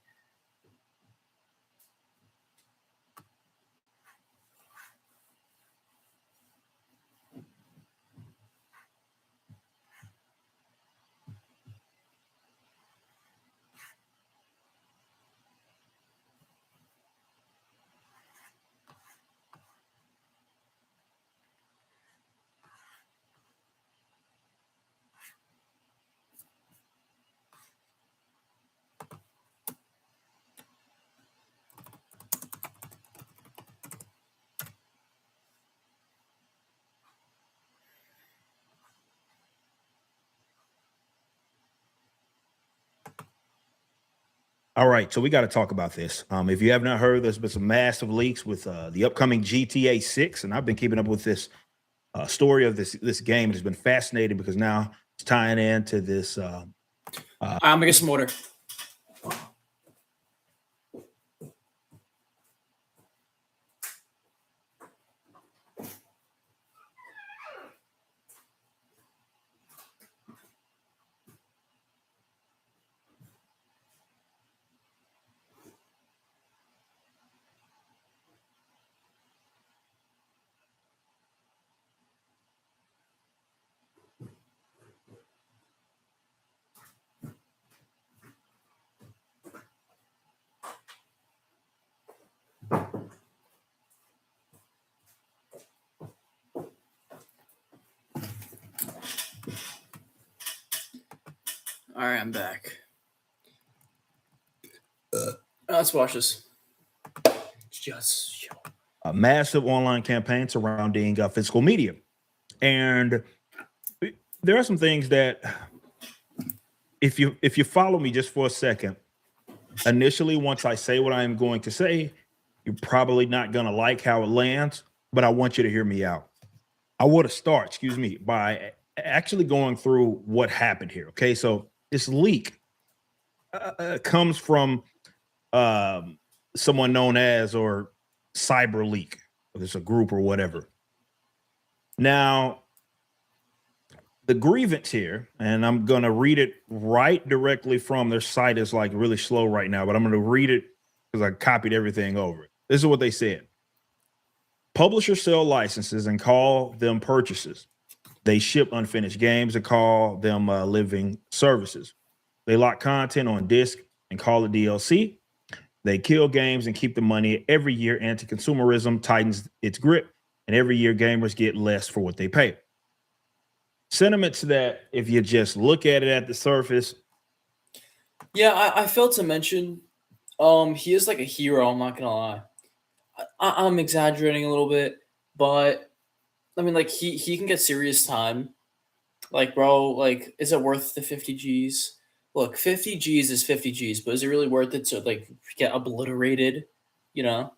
All right, so we got to talk about this. If you have not heard, there's been some massive leaks with the upcoming GTA 6, and I've been keeping up with this story of this game. It has been fascinating because now it's tying into this. I'm gonna get some water. All right, I'm back. Let's watch this. Just a massive online campaign surrounding physical media. And there are some things that if you follow me just for a second, initially, once I say what I'm going to say, you're probably not going to like how it lands, but I want you to hear me out. I want to start, by actually going through what happened here. Okay, so this leak comes from someone known as or CyberLeak. It's a group or whatever. Now, the grievance here, and I'm going to read it right directly from their site is like really slow right now, but I'm going to read it because I copied everything over. This is what they said. Publishers sell licenses and call them purchases. They ship unfinished games and call them living services. They lock content on disc and call it DLC. They kill games and keep the money. Every year, anti-consumerism tightens its grip, and every year gamers get less for what they pay. Sentiments that, if you just look at it at the surface. Yeah, I failed to mention, he is like a hero, I'm not gonna lie. I'm exaggerating a little bit, but I mean, like, he can get serious time. Like, bro, like, is it worth the 50 G's? Look, 50 G's is 50 G's, but is it really worth it to, like, get obliterated, you know?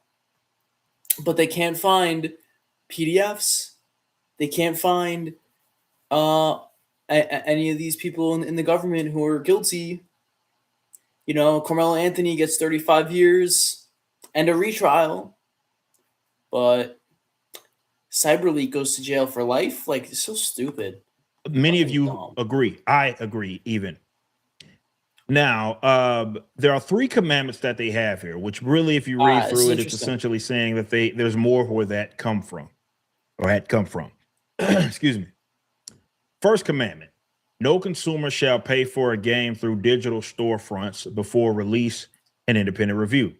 But they can't find PDFs. They can't find any of these people in the government who are guilty. You know, Carmelo Anthony gets 35 years and a retrial. But CyberLeak goes to jail for life? Like, it's so stupid. Many of you agree. I agree even. Now, there are 3 commandments that they have here, which really, if you read through it, it's essentially saying that there's more where that come from or had come from. Excuse me. First commandment, no consumer shall pay for a game through digital storefronts before release and independent review.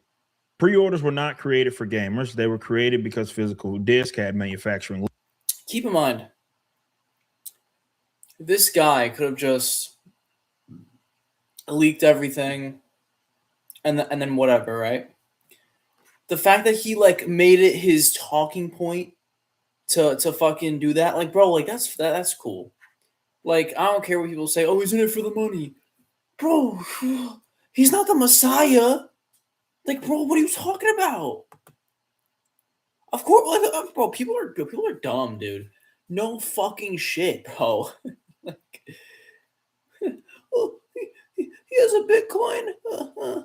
Pre-orders were not created for gamers. They were created because physical disc had manufacturing. Keep in mind, this guy could have just leaked everything and then whatever, right? The fact that he like made it his talking point to fucking do that, like, bro, like that's cool. Like, I don't care what people say. Oh, he's in it for the money, bro. He's not the Messiah. Like, bro, what are you talking about? Of course, like, bro, people are dumb, dude. No fucking shit, bro. Like, oh, he has a Bitcoin.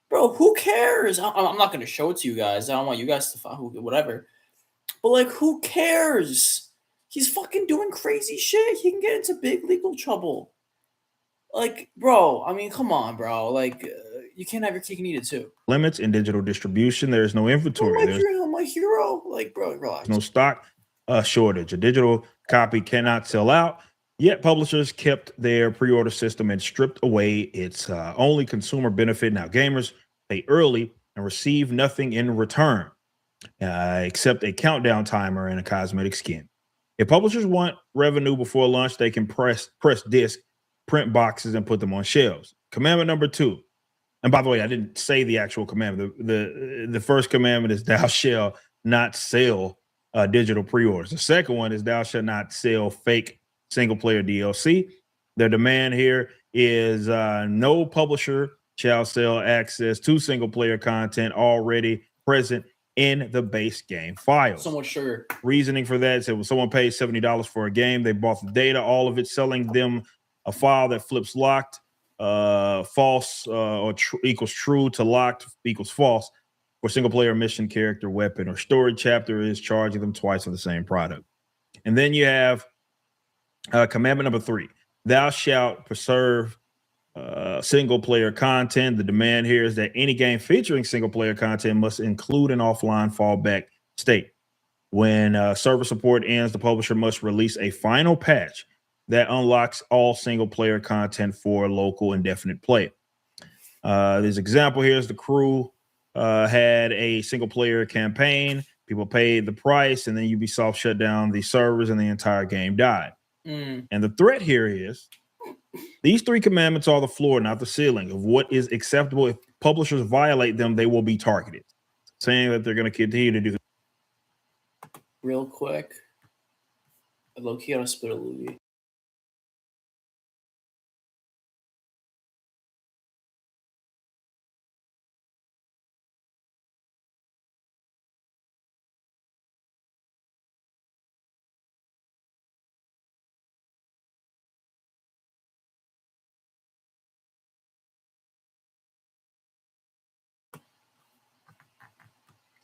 Bro, who cares? I'm not going to show it to you guys. I don't want you guys to whatever. But, like, who cares? He's fucking doing crazy shit. He can get into big legal trouble. Like, bro, I mean, come on, bro. Like, you can't have your cake and eat it too. Limits in digital distribution. There is no inventory. There's my hero. Like, bro, relax. no stock shortage. A digital copy cannot sell out. Yet publishers kept their pre-order system and stripped away its only consumer benefit. Now gamers pay early and receive nothing in return except a countdown timer and a cosmetic skin. If publishers want revenue before launch, they can press disc, print boxes, and put them on shelves. Commandment number 2. And by the way, I didn't say the actual commandment. The first commandment is thou shalt not sell digital pre-orders. The second one is thou shalt not sell fake single-player DLC. The demand here is no publisher shall sell access to single-player content already present in the base game file. So much sugar. Reasoning for that is when someone pays $70 for a game, they bought the data, all of it, selling them a file that flips locked, false or equals true to locked equals false for single player mission, character, weapon, or story chapter is charging them twice for the same product. And then you have commandment number 3, thou shalt preserve single player content. The demand here is that any game featuring single player content must include an offline fallback state. When server support ends, the publisher must release a final patch that unlocks all single player content for local indefinite play. This example here is the crew had a single player campaign. People paid the price, and then Ubisoft shut down the servers and the entire game died. And the threat here is These 3 commandments are the floor, not the ceiling, of what is acceptable. If publishers violate them, they will be targeted. Saying that they're going to continue to do. Real quick, I low-key gotta spit a loogie.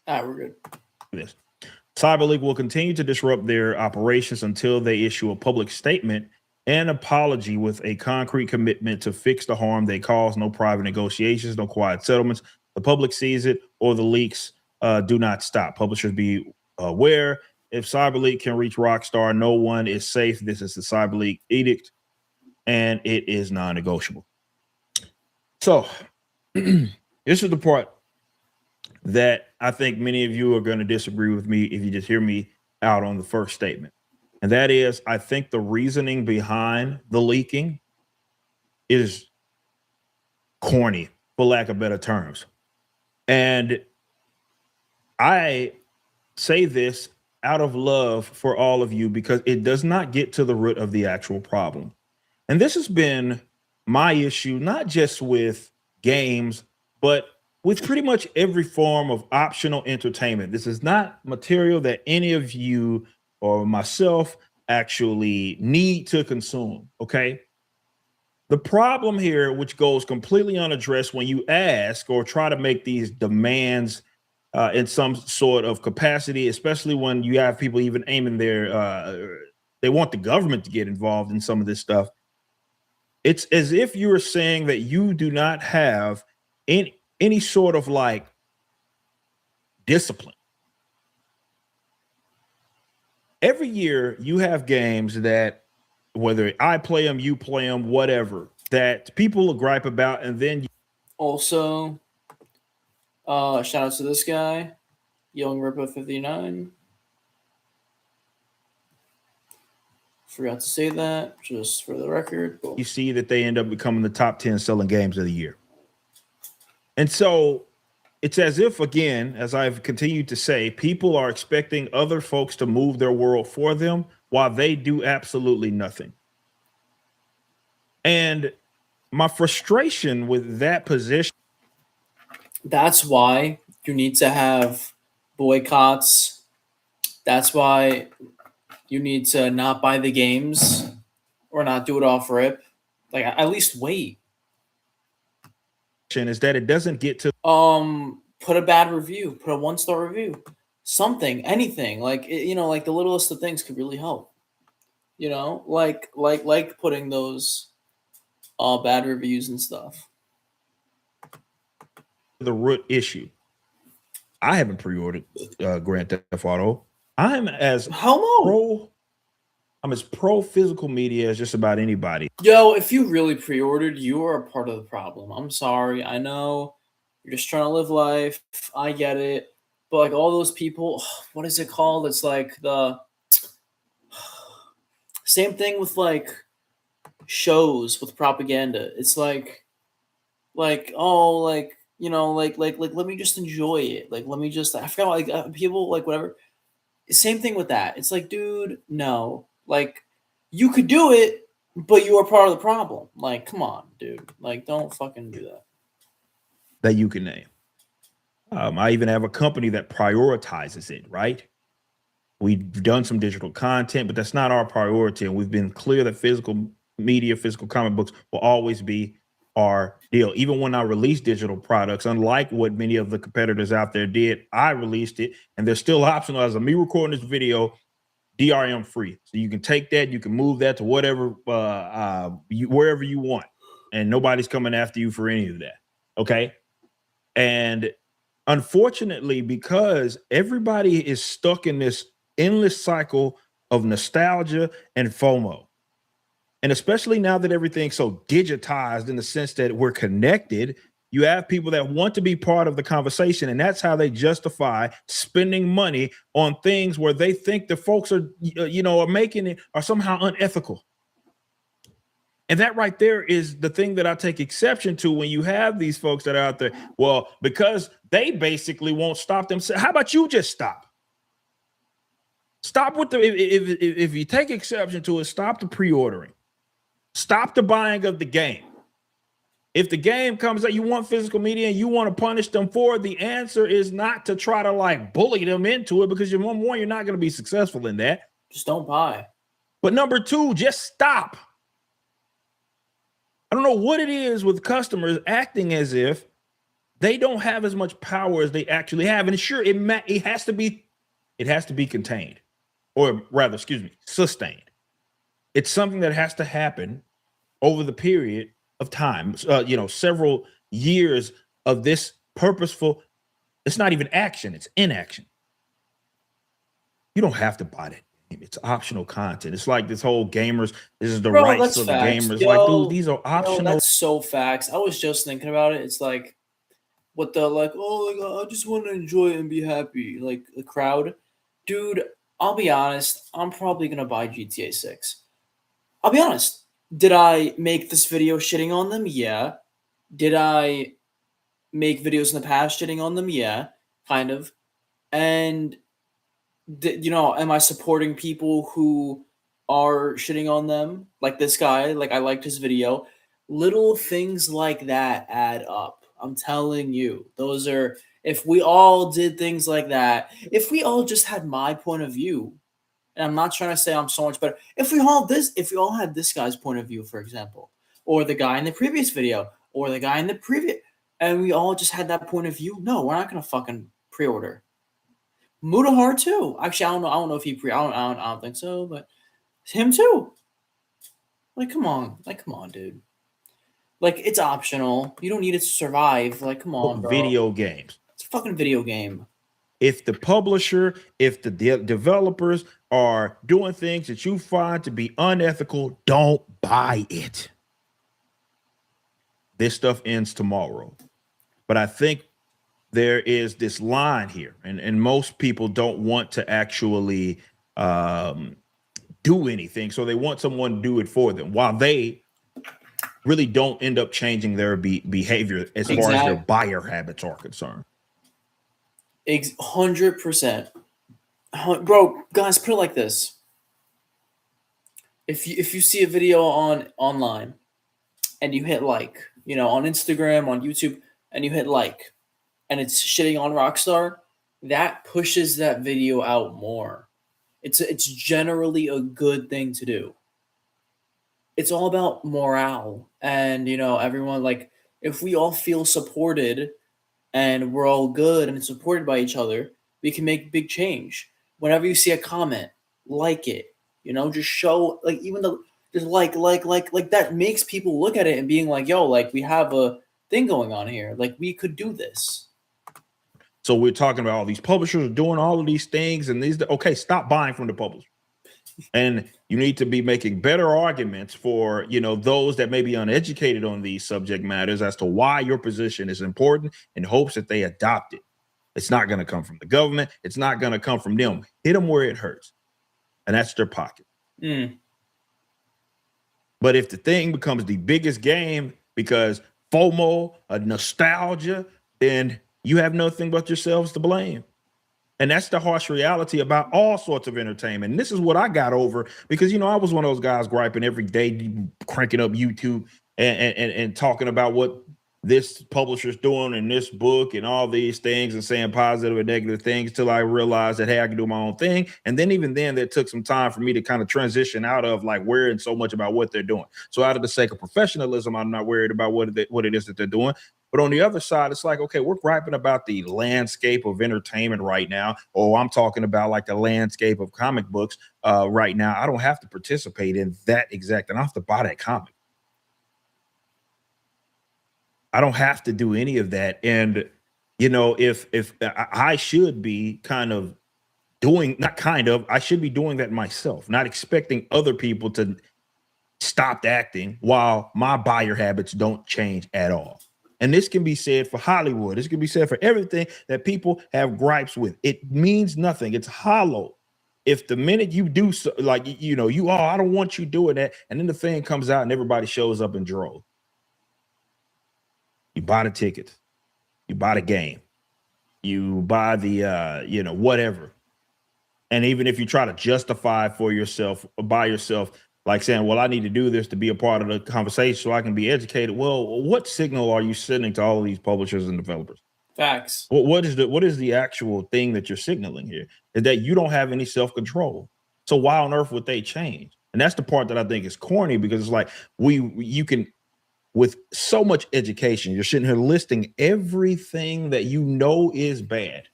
We're good. This CyberLeak will continue to disrupt their operations until they issue a public statement and apology with a concrete commitment to fix the harm they cause. No private negotiations, no quiet settlements. The public sees it or the leaks do not stop. Publishers be aware. If CyberLeak can reach Rockstar, no one is safe. This is the CyberLeak edict, and it is non-negotiable. So this is the part that I think many of you are going to disagree with me if you just hear me out on the first statement. And that is, I think the reasoning behind the leaking is corny, for lack of better terms. And I say this out of love for all of you because it does not get to the root of the actual problem. And this has been my issue, not just with games, but with pretty much every form of optional entertainment. This is not material that any of you or myself actually need to consume, okay? The problem here, which goes completely unaddressed when you ask or try to make these demands in some sort of capacity, especially when you have people even aiming their, they want the government to get involved in some of this stuff. It's as if you are saying that you do not have any sort of like discipline. Every year you have games that, whether I play them, you play them, whatever, that people will gripe about, and then also shout out to this guy, Young Ripper 59. Forgot to say that, just for the record. Cool. You see that they end up becoming the top 10 selling games of the year. And so it's as if, again, as I've continued to say, people are expecting other folks to move their world for them while they do absolutely nothing. And my frustration with that position. That's why you need to have boycotts. That's why you need to not buy the games or not do it off rip. Like, at least wait. Is that it doesn't get to put a bad review, put a 1-star review, something, anything, like, you know, like the littlest of things could really help, you know, like putting those bad reviews and stuff. The root issue. I haven't pre-ordered Grand Theft Auto. I'm as pro physical media as just about anybody. Yo, if you really pre-ordered, you are a part of the problem. I'm sorry. I know you're just trying to live life. I get it. But like all those people, what is it called? It's like the same thing with like shows with propaganda. It's like, oh, like, you know, like let me just enjoy it. Like, let me just, I forgot, like people, like whatever. Same thing with that. It's like, dude, no. Like, you could do it, but you are part of the problem. Like, come on, dude. Like, don't fucking do that. That you can name. I even have a company that prioritizes it, right? We've done some digital content, but that's not our priority. And we've been clear that physical media, physical comic books will always be our deal. Even when I release digital products, unlike what many of the competitors out there did, I released it and they're still optional. As of me recording this video, DRM free. So you can take that, you can move that to whatever, wherever you want. And nobody's coming after you for any of that. Okay. And unfortunately, because everybody is stuck in this endless cycle of nostalgia and FOMO, and especially now that everything's so digitized in the sense that we're connected, you have people that want to be part of the conversation, and that's how they justify spending money on things where they think the folks are, are making it are somehow unethical. And that right there is the thing that I take exception to when you have these folks that are out there. Well, because they basically won't stop themselves. How about you just stop? Stop with the if you take exception to it, stop the pre-ordering. Stop the buying of the game. If the game comes out, you want physical media and you want to punish them for it, the answer is not to try to like bully them into it, because you're not going to be successful in that. Just don't buy. But number two, just stop. I don't know what it is with customers acting as if they don't have as much power as they actually have. And sure, it has to be contained, or rather, sustained. It's something that has to happen over the period of time, several years of this purposeful. It's not even action, it's inaction. You don't have to buy that. It's optional content. It's like this whole gamers. This is the rights of the gamers. Like, dude, these are optional. That's so facts. I was just thinking about it. It's like, what the like? Oh, like, I just want to enjoy it and be happy. Like the crowd, dude. I'll be honest. I'm probably gonna buy GTA 6. I'll be honest. Did I make this video shitting on them? Yeah. Did I make videos in the past shitting on them? Yeah, kind of. And am I supporting people who are shitting on them? Like this guy, like I liked his video. Little things like that add up. I'm telling you, those are, if we all did things like that, if we all just had my point of view, and I'm not trying to say I'm so much better. If we all had this guy's point of view, for example, or the guy in the previous video, or the guy in the previous, and we all just had that point of view, no, we're not gonna fucking pre-order. Mutahar too. Actually, I don't know if he I don't think so, but him too. Like, come on, dude. Like, it's optional. You don't need it to survive. Like, come on, bro. Video games. It's a fucking video game. If the publisher, if the developers are doing things that you find to be unethical, don't buy it. This stuff ends tomorrow. But I think there is this line here, and most people don't want to actually do anything. So they want someone to do it for them, while they really don't end up changing their behavior as far as their buyer habits are concerned. 100%. Bro, guys, put it like this. If you see a video online and you hit like, on Instagram, on YouTube, and you hit like, and it's shitting on Rockstar, that pushes that video out more. It's generally a good thing to do. It's all about morale, and everyone, like, if we all feel supported and we're all good and supported by each other, we can make big change. Whenever you see a comment, like it, just show, like, even though just like that makes people look at it and being like, yo, like, we have a thing going on here. Like, we could do this. So we're talking about all these publishers doing all of these things, and okay, stop buying from the publisher. And you need to be making better arguments for, those that may be uneducated on these subject matters as to why your position is important, in hopes that they adopt it. It's not going to come from the government. It's not going to come from them. Hit them where it hurts. And that's their pocket. But if the thing becomes the biggest game because FOMO, a nostalgia, then you have nothing but yourselves to blame. And that's the harsh reality about all sorts of entertainment. And this is what I got over, because, I was one of those guys griping every day, cranking up YouTube and talking about what this publisher's doing in this book and all these things, and saying positive and negative things, till I realized that, hey, I can do my own thing. And then even then, that took some time for me to kind of transition out of like worrying so much about what they're doing. So out of the sake of professionalism, I'm not worried about what it is that they're doing. But on the other side, it's like, okay, we're griping about the landscape of entertainment right now. Oh, I'm talking about like the landscape of comic books right now. I don't have to participate in that exact, and I have to buy that comic. I don't have to do any of that. And, if I should be I should be doing that myself, not expecting other people to stop acting while my buyer habits don't change at all. And this can be said for Hollywood. This can be said for everything that people have gripes with. It means nothing. It's hollow. if the minute you do so, like I don't want you doing that, and then the thing comes out and everybody shows up in droves. You buy the tickets, you buy the game, you buy the whatever. And even if you try to justify for yourself by yourself, like saying, well, I need to do this to be a part of the conversation so I can be educated. Well, what signal are you sending to all of these publishers and developers? Facts. What is the actual thing that you're signaling here? Is that you don't have any self-control. So why on earth would they change? And that's the part that I think is corny, because it's like you can, with so much education, you're sitting here listing everything that you know is bad.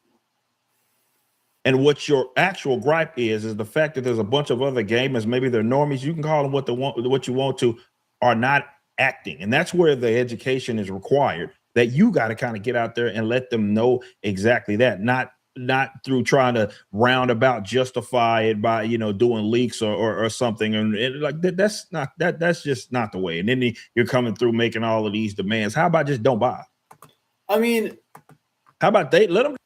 And what your actual gripe is the fact that there's a bunch of other gamers, maybe they're normies, you can call them what you want to, are not acting. And that's where the education is required, that you got to kind of get out there and let them know exactly that, not through trying to roundabout justify it by, doing leaks or something. And like that's just not the way. And then you're coming through making all of these demands. How about just don't buy? I mean, how about they let them?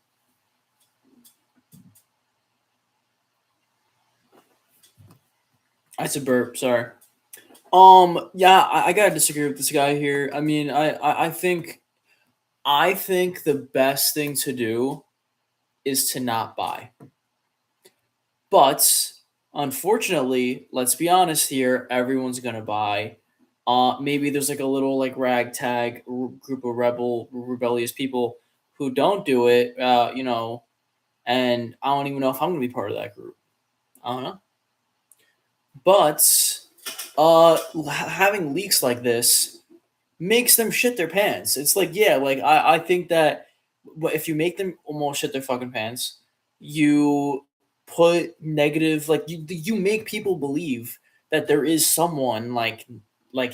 That's a burp. Sorry. Yeah, I gotta disagree with this guy here. I mean, I think the best thing to do is to not buy. But unfortunately, let's be honest here, everyone's gonna buy. Maybe there's like a little like ragtag group of rebellious people who don't do it, and I don't even know if I'm gonna be part of that group. I don't know. But having leaks like this makes them shit their pants. It's like, yeah, like I think that if you make them almost shit their fucking pants, you put negative, like you make people believe that there is someone like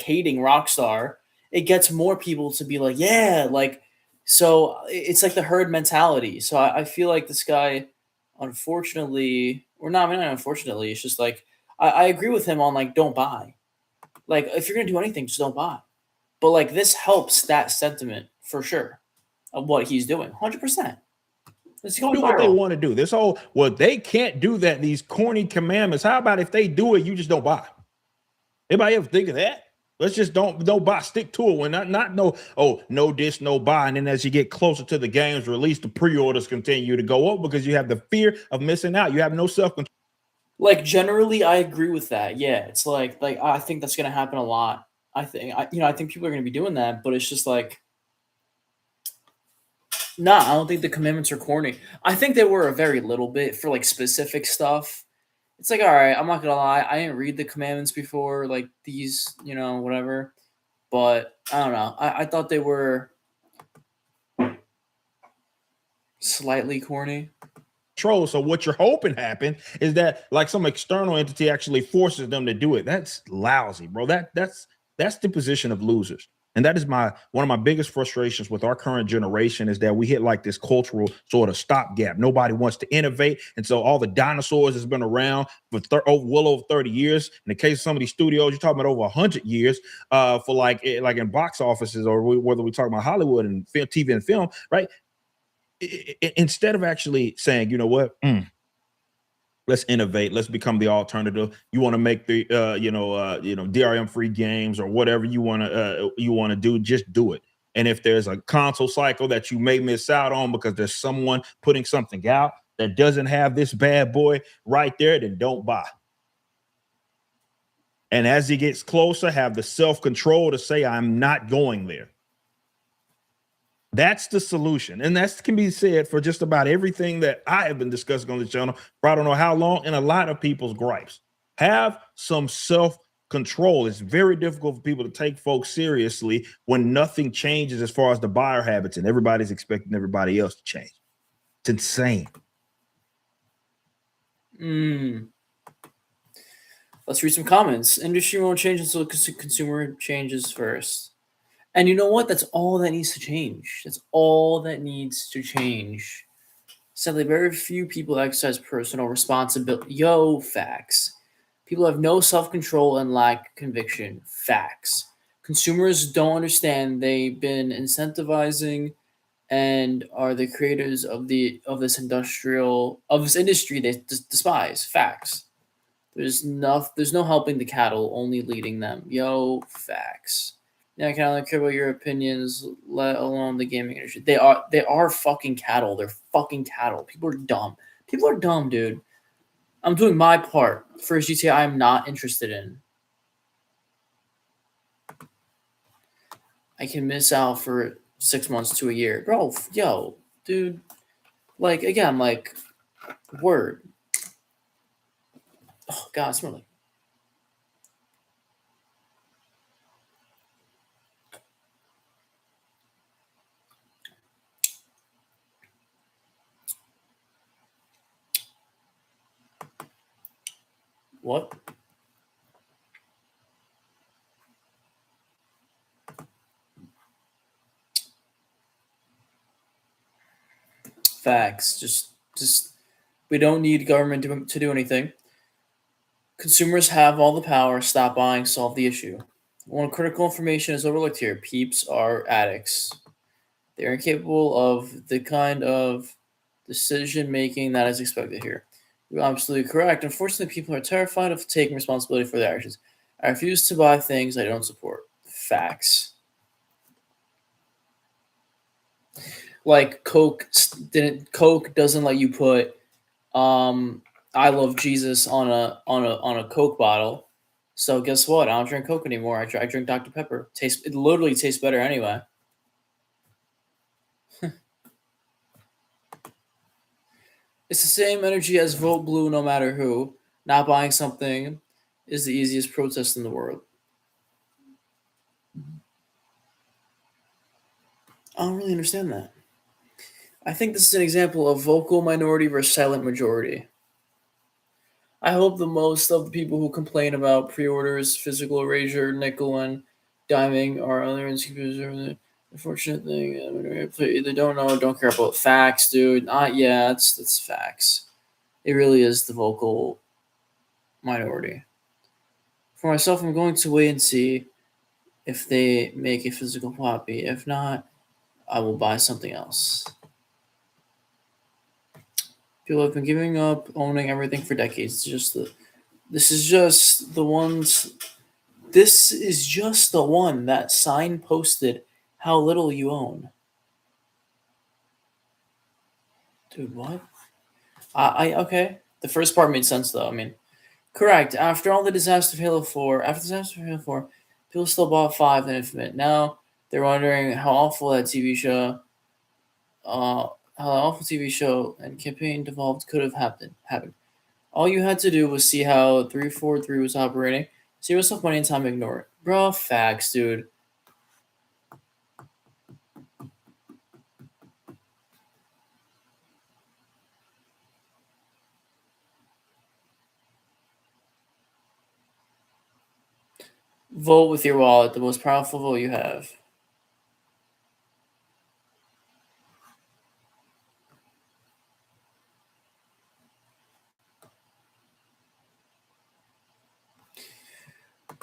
hating Rockstar. It gets more people to be like, yeah, like, so it's like the herd mentality. So I feel like this guy, unfortunately, or not, unfortunately, it's just like, I agree with him on like, don't buy. Like, if you're gonna do anything, just don't buy. But like, this helps that sentiment for sure of what he's doing, 100%. It's going do viral. What they want to do. This whole, well, they can't do that. These corny commandments. How about if they do it, you just don't buy? Anybody ever think of that? Let's just don't buy. Stick to it. When not no diss, no buy. And then as you get closer to the game's release, the pre-orders continue to go up because you have the fear of missing out. You have no self-control. Like, generally, I agree with that. Yeah, it's like I think that's gonna happen a lot. I think people are gonna be doing that, but it's just like, nah, I don't think the commandments are corny. I think they were a very little bit for like specific stuff. It's like, all right, I'm not gonna lie, I didn't read the commandments before, like these, whatever. But I don't know. I thought they were slightly corny. So what you're hoping happen is that like some external entity actually forces them to do it. That's lousy, bro. That's the position of losers. And that is one of my biggest frustrations with our current generation, is that we hit like this cultural sort of stopgap. Nobody wants to innovate. And so all the dinosaurs has been around for well over 30 years. In the case of some of these studios, you're talking about over 100 years for like in box offices, or whether we're talking about Hollywood and TV and film, right? Instead of actually saying, you know what, let's innovate, let's become the alternative. You want to make the DRM free games or whatever you want to do, just do it. And if there's a console cycle that you may miss out on because there's someone putting something out that doesn't have this bad boy right there, then don't buy. And as he gets closer, have the self-control to say, I'm not going there. That's the solution. And that can be said for just about everything that I have been discussing on the channel for I don't know how long, and a lot of people's gripes. Have some self-control. It's very difficult for people to take folks seriously when nothing changes as far as the buyer habits and everybody's expecting everybody else to change. It's insane. Let's read some comments. Industry won't change until consumer changes first. And you know what? That's all that needs to change. That's all that needs to change. Sadly, very few people exercise personal responsibility. Facts. People have no self-control and lack conviction. Facts. Consumers don't understand. They've been incentivizing and are the creators of this industry they despise. Facts. There's no helping the cattle, only leading them. Yo, facts. Yeah, I can only care about your opinions, let alone the gaming industry. They are fucking cattle. They're fucking cattle. People are dumb. People are dumb, dude. I'm doing my part for a GTA I'm not interested in. I can miss out for 6 months to a year. Bro, yo, dude. Like, again, like, word. Oh, God, it's smelling. What? Facts. Just we don't need government to do anything. Consumers have all the power. Stop buying. Solve the issue. One critical information is overlooked here. Peeps are addicts. They are incapable of the kind of decision making that is expected here. You're absolutely correct. Unfortunately, people are terrified of taking responsibility for their actions. I refuse to buy things I don't support. Facts. Like Coke doesn't let you put I love Jesus on a Coke bottle. So guess what? I don't drink Coke anymore. I drink Dr. Pepper. It literally tastes better anyway. It's the same energy as vote blue no matter who. Not buying something is the easiest protest in the world. I don't really understand that. I think this is an example of vocal minority versus silent majority. I hope the most of the people who complain about pre-orders, physical erasure, nickel, and diming are other insecurities. The fortunate thing, they don't know or don't care about facts, dude. Yeah, it's facts. It really is the vocal minority. For myself, I'm going to wait and see if they make a physical copy. If not, I will buy something else. People have been giving up owning everything for decades. This is just the one that signposted how little you own. Dude, what? Okay. The first part made sense though. I mean, correct. After the disaster of Halo 4, people still bought 5 and Infinite. Now they're wondering how awful that TV show and campaign devolved could have happened. All you had to do was see how 343 was operating, save yourself money and time, ignore it. Bro, facts, dude. Vote with your wallet, the most powerful vote you have.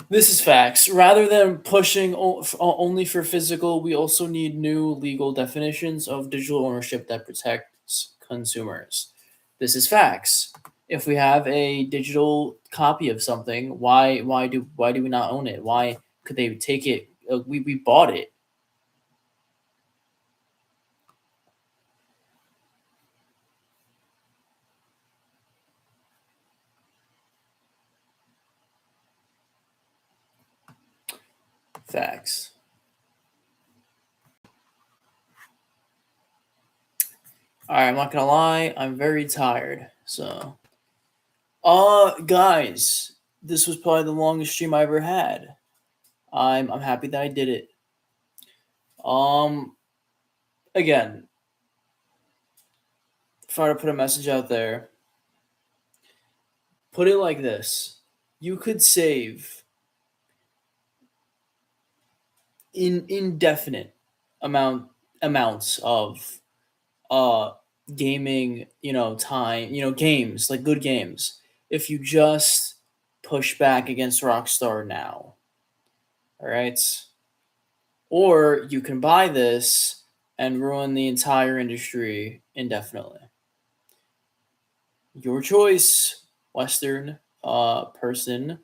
This is facts. Rather than pushing only for physical, we also need new legal definitions of digital ownership that protects consumers. This is facts. If we have a digital copy of something, why do we not own it? Why could they take it? We bought it. Facts. All right, I'm not gonna lie, I'm very tired. So, guys, this was probably the longest stream I ever had. I'm happy that I did it. Again, try to put a message out there. Put it like this: you could save indefinite amounts of gaming, time, games, like good games, if you just push back against Rockstar now. All right? Or you can buy this and ruin the entire industry indefinitely. Your choice, Western person.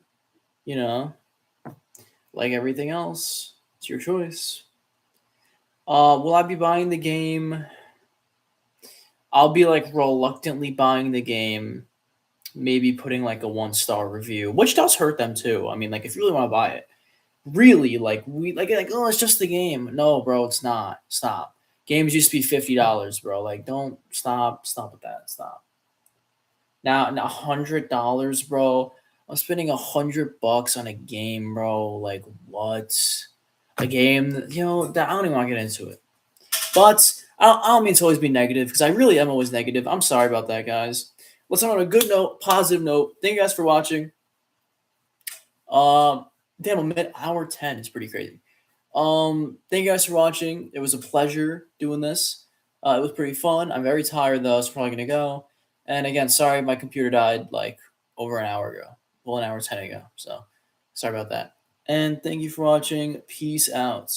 You know, like everything else, it's your choice. Will I be buying the game? I'll be like reluctantly buying the game, maybe putting like a 1-star review, which does hurt them too. I mean, like if you really want to buy it, really like oh, it's just the game. No, bro, it's not. Stop. Games used to be $50, bro. Like, don't stop with that. Stop. Now $100, bro. I'm spending $100 on a game, bro. Like what? A game that, that I don't even want to get into it. But I don't mean to always be negative because I really am always negative. I'm sorry about that, guys. Let's end on a good note, positive note. Thank you guys for watching. Damn, I'm at hour 10. It's pretty crazy. Thank you guys for watching. It was a pleasure doing this. It was pretty fun. I'm very tired though, so I'm probably gonna go. And again, sorry my computer died like over an hour ago. Well, an hour 10 ago. So sorry about that. And thank you for watching. Peace out.